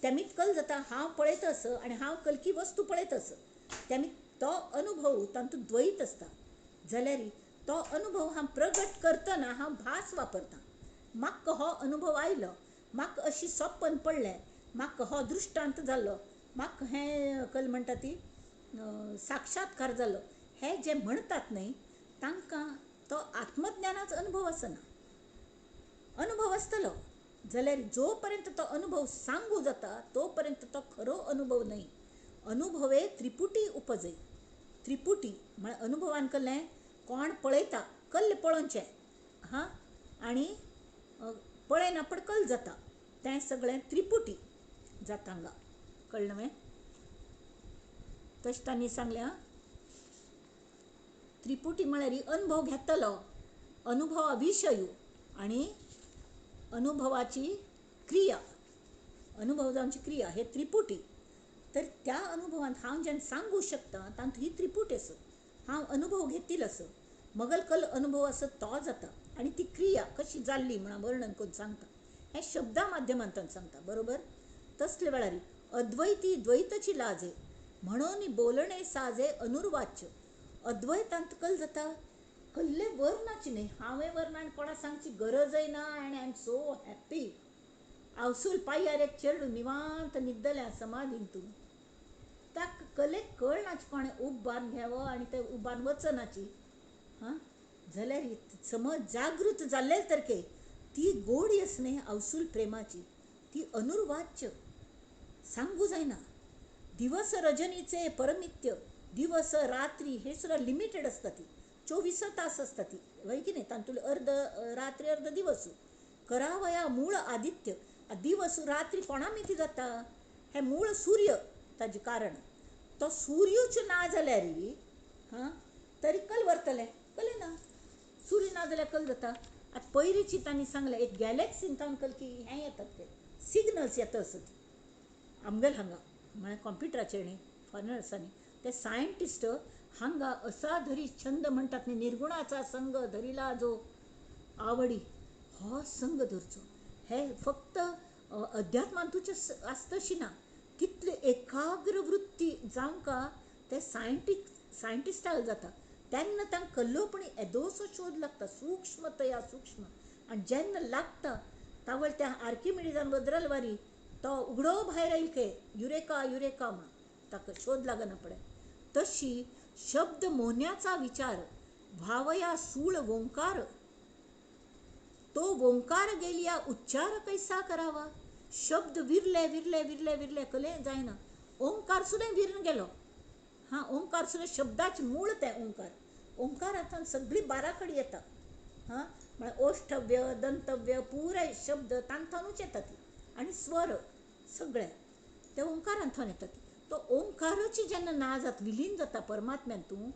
त्यामीत कल जाता हांव पळयतस आनी हांव कलकी वस्तू पळयतस. त्यामीत तो अनुभव तातूंत द्वैत आसता. जाल्यार तो अनुभव हांव प्रगट करतना हांव भास वापरतां. म्हाका हो अनुभव आयलो, म्हाका अशी सपन पडलें, म्हाका हो दृश्टांत जाल्लो, म्हाका हें कल म्हणटा ती साक्षात्कार जालो, हे जे म्हणटात न्ही तांकां तो आत्मज्ञानाचो अनुभव आसना. अनुभव आसतलो जाल्यार जो पर्यंत तो अनुभव सांगू जाता तो पर्यंत तो खरो अनुभव न्ही. अनुभवे त्रिपुटी उपजय. त्रिपुटी म्हळ्यार अनुभवान कल्लें कोण पळयता कल्ले पळोवचें हां आनी पळयना पण कल जाता तें सगळें त्रिपुटी जाता हांगा. कळ्ळें न्ही? तशें तांणी सांगलें हां. त्रिपुटी म्हळ्यार अनुभव घेतलो, अनुभवा विशय आनी अनुभवाची क्रिया, अनुभव जावची क्रिया हे त्रिपुटी. तर त्या अनुभवांत हांव जेन्ना सांगू शकता तातूंत ही त्रिपुटी आसा. हांव अनुभव घेतिल्लो आसा, मगल कल अनुभव आसा तो जाता आनी ती क्रिया कशी जाल्ली म्हणून वर्णन करून सांगता. हें शब्दा माध्यमांतल्यान सांगता. बरोबर? तसले वेळार अद्वैती द्वैतची लाजे म्हणून बोलणे साजे अनुर्वाच्य. अद्वैतांत कल जाता कसले वर्णाची न्ही. हांवें वर्णान कोणा सांगची गरजय ना आनी आय एम सो हॅप्पी. अवसूल पाय्यार एक चेडूं निवांत न्हिदलें समाधींतून. ताका कलेक कळनाची कोणें उब्बान घेवो आनी ते उब्बान वचनाची हां जाल्यार समज जागृत जाल्ले तरके ती गोडी आसा न्ही अवसूल प्रेमाची ती अनुर्वाच्य सांगू जायना. दिवस रजनीचे परमित्य, दिवस रात्री हे सुद्दां लिमिटेड आसता. ती 24 तास आसता ती, वय की न्ही. तातूंतले अर्ध रात्री अर्ध दिवस. करावया मूळ आदित्य. दिवस रात्री कोणा मिती जाता हे मूळ सूर्य ताजें कारण. तो सूर्यूच ना जाल्यार हां तरी कल व्हरतले कळ्ळें ना. सूर्य ना जाल्यार कल जाता. आतां पयलींची तांणी सांगलें एक गॅलेक्सीन तावन कल की हें येतात ते सिग्नल्स येता आसत आमगेल हांगा म्हळ्यार कॉम्प्युटराचेर न्ही फॉरेनर्सांनी ते सायंटिस्ट हांगा असा धरी छंद म्हणटात न्ही निर्गुणाचा संग धरिला जो आवडी हो संग धरचो. हे फक्त अध्यात्मांतूच आसतशी ना. कितले एकाग्र वृत्ती जावंका ते सायंटिस्टाक जाता तेन्ना तांकां कल्लोपणी येदोसो शोध लागता सूक्ष्मतया सूक्ष्म. आनी जेन्ना लागता तावळ त्या आर्किमिडीजान वज्रलवारी तो उगडो भायर आयलके युरेका युरेका म्हण ताका शोध लागना पडे. तशी शब्द मोन्याचा विचार भावया सूळ ओंकार. तो ओंकार गेलिया उच्चार कैसा करावा. शब्द विरले विरले विरले विरले कले जायना. ओंकार सुद्दां विरून गेलो हां. ओंकार सुद्दां शब्दाचे मूळ ते ओंकार. ओंकारांतल्यान सगळी बाराखडी येता हां. म्हळ्यार ओष्ठव्य दंतव्य पुराय शब्द तांतूनच येता ती आनी स्वर सगळे ते ओंकारांतल्यान येता ती. तो ओंकाराची जेन्ना ना जाता विलीन जाता परमात्म्यांतून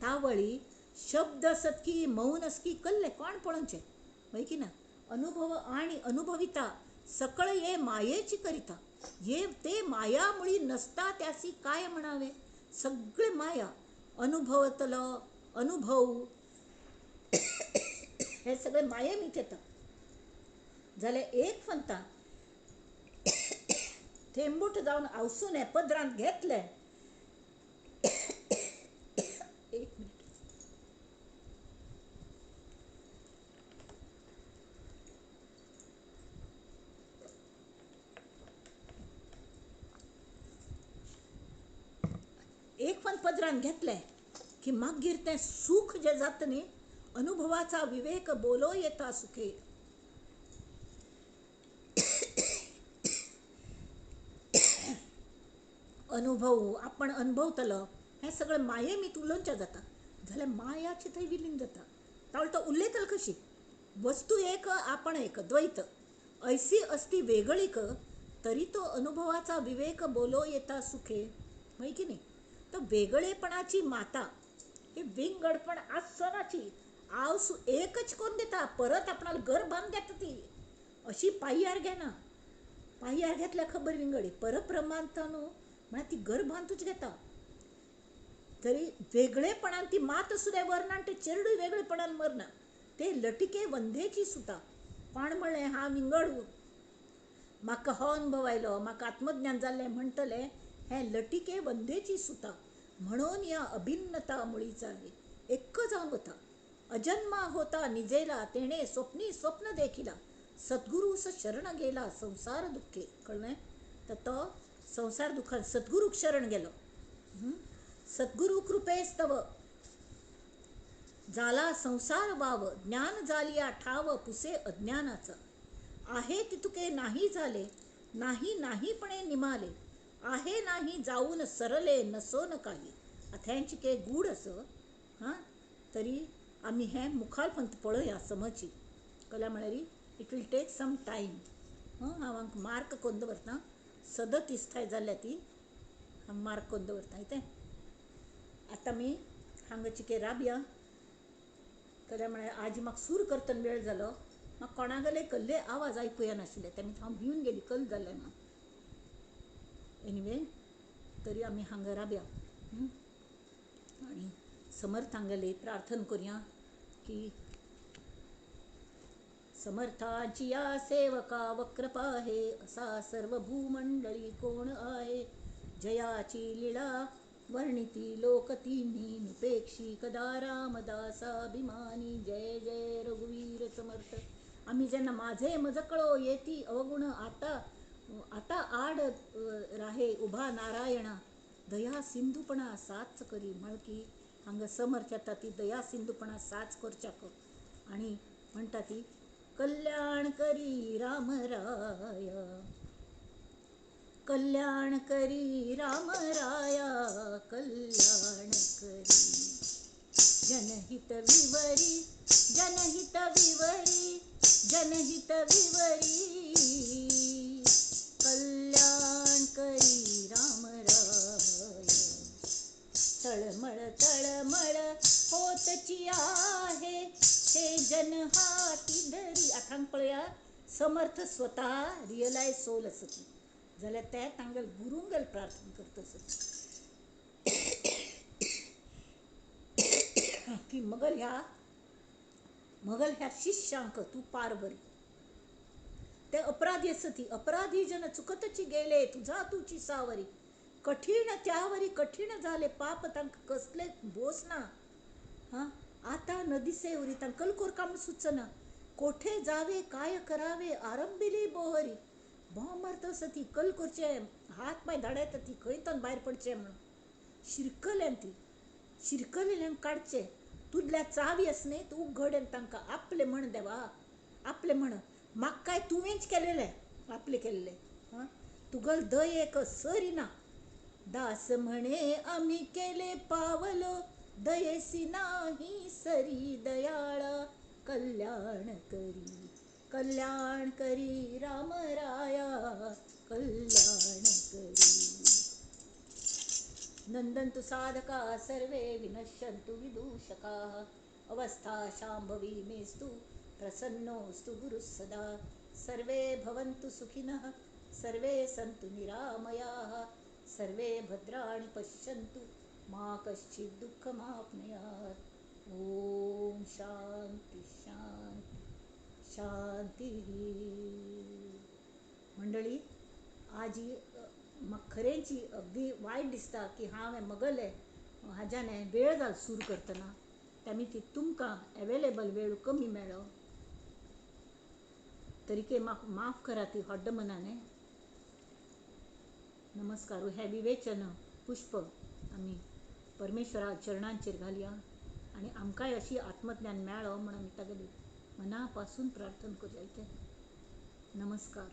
तावळी शब्द आसत की मौन आस की कल्ले कोण पळोवचें वय की ना. अनुभव आणि अनुभविता सकळ ये मायेची करिता. ये ते मायामुळी नसता त्यासी काय म्हणावे. सगळे माया अनुभवतलो अनुभव हे सगळे माये मीत येता. जाल्यार एक फंता थेंबूट जाऊन आवसून पदरांत घेतले. एक मिनिट. एक पण पदरान घेतले की मागीर तें सूख जे जाता न्ही, अनुभवाचा विवेक बोलो येता सुखे. अनुभव आपण अनुभवतलो हें सगळें माये मी उलोवचें जाता जाल्यार मायाची थंय विलीन जाता. तावळ तो उलयतलो कशी? वस्तू एक आपण एक द्वैत, ऐसी असती वेगळीक तरी तो अनुभवाचा विवेक बोलो येता सुखे. माहिती की नाही? तर वेगळेपणाची माता ही विंगडपण आसनाची आवसू एकच कोण देता, परत आपणाला घर बांध देता ती अशी पाय्यार घेना. पाय्यार घेतल्या खबर विंगडी परब्रह्मांत न्हू म्हळ्यार ती घर बांधूच घेता. तरी वेगळेपणान ती मात सुद्धा वर्णान ते चेरडूय वेगळेपणान मरना. ते लटिके वंधेची सुता. पण म्हणलें हा विंगड म्हाका हो अनुभव आयलो, म्हाका आत्मज्ञान जाल्लें म्हणटले हें लटिके वंधेची सुता. म्हणून या अभिन्नता मुळी चालली एक जाऊन होता. अजन्मा होता निजेला तेणे स्वप्नी स्वप्न देखिला. सद्गुरू शरण गेला संसार दुःखे. कळलं? तर तो संसार दुःखात सद्गुरू शरण गेलो. सद्गुरू कृपेस्तव झाला संसार वाव. ज्ञान झालिया ठाव पुसे अज्ञानाचा. आहे तितुके नाही झाले, नाही नाहीपणे निमाले. आहे नाही जाऊन सरले नसोन काही. अथ्यांचिके गूढ असं हां. तरी आम्ही हे मुखारपंत पळया समची. कला म्हळ्यार it will take some time. हांव हांगा मार्क कोन्न दवरता. 37 थाय जाल्या ती हांव मार्क कोन्न दवरता तें. आतां मी हांगा चिके राबया. कल्या म्हळ्यार आज म्हाका सूर करतना वेळ जालो. म्हाका कोणागेले कसले आवाज आयकूं येनाशिल्ले, तेन्ना हांव भिवन गेली कल जालें म्हणून. एनिवे तरी आमी हांगा राबया आनी समर्थांगेली प्रार्थना करुया की समर्थाची या सेवका वक्रपा आहे. असा सर्व भूमंडळी कोण आहे. जयाची लीळा वर्णिती लोक तिन्ही निपेक्षी कदा रामदासाभिमानी. जय जय रघुवीर समर्थ. आम्ही जेन्ना माझे मजकळो येती अवगुण आता आता आड राहे उभा नारायणा. दया सिंधुपणा साच करी. मळकी हांगा समर्थ येता ती दया सिंधुपणा साच करच्याक. आणि म्हणटा ती कल्याण करी राम राया. कल्याण करी राम राया. कल्याण करी जनहित विवरी. जनहित विवरी. जनहित विवरी. कल्याण करी राम राया. तळमळ तळमळ होतची आहे हे जन हाती धरी. आठांक पळया समर्थ स्वतः रिअलायज सोल असती जाल्यार ते तांगेल गुरूंगेल प्रार्थना करता की मगल ह्या शिष्यांक तू पार बरी. ते अपराधी असती. अपराधी जन चुकतची गेले तुझा तुची सावरी. कठीण त्यावरी कठीण झाले पाप तांक कसले बोसना. हां आता न दिसे उरी तांक कलकोर काम सुचना. कोठे जावे काय करावे आरंभिली बोहरी. भोंव मारता असती कल करचे हात पाय धाडायता ती खंयतन भायर पडचे म्हणून. शिरकल्यांत ती शिरकलेल्यांक काडचे. तुदल्या चावी आस न्ही तू उघड तांकां आपले म्हण देवा. आपले म्हण म्हाका काय तुवेंच केलेले आपले केलेले. हां तुगल दयेक सरी ना. दास म्हणे आम्ही केले पावलो दयेसी नाही सरी दयाळा. कल्याण करी. कल्याण करी राम राया. कल्याण करी. नंदन्तु साधका सर्वे विनश्यन्तु विदूषका. अवस्था शाम्भवी मेस्तु प्रसन्नोऽस्तु गुरुः सदा. सर्वे भवन्तु सुखिनः. सर्वे सन्तु निरामयाः. सर्वे भद्राणि पश्यन्तु मा कश्चित् दुःखमाप्नुयात्. ॐ शान्ति शान्ति शान्तिः. मंडळी म्हाका खरेंची अगदी वायट दिसता की हांवें मगले हाज्यान वेळ घाल सुरू करतना त्या ती तुमकां अवेलेबल वेळ कमी मेळ्ळो तरीके म्हाका माफ करा ती हड्ड मनाने. नमस्कार. हे विवेचन पुष्प आमी परमेश्वरा चरणांचेर घालया आनी आमकांय अशी आत्मज्ञान मेळ्ळो म्हणून आमी तागेली मना पासून प्रार्थना करूया. नमस्कार.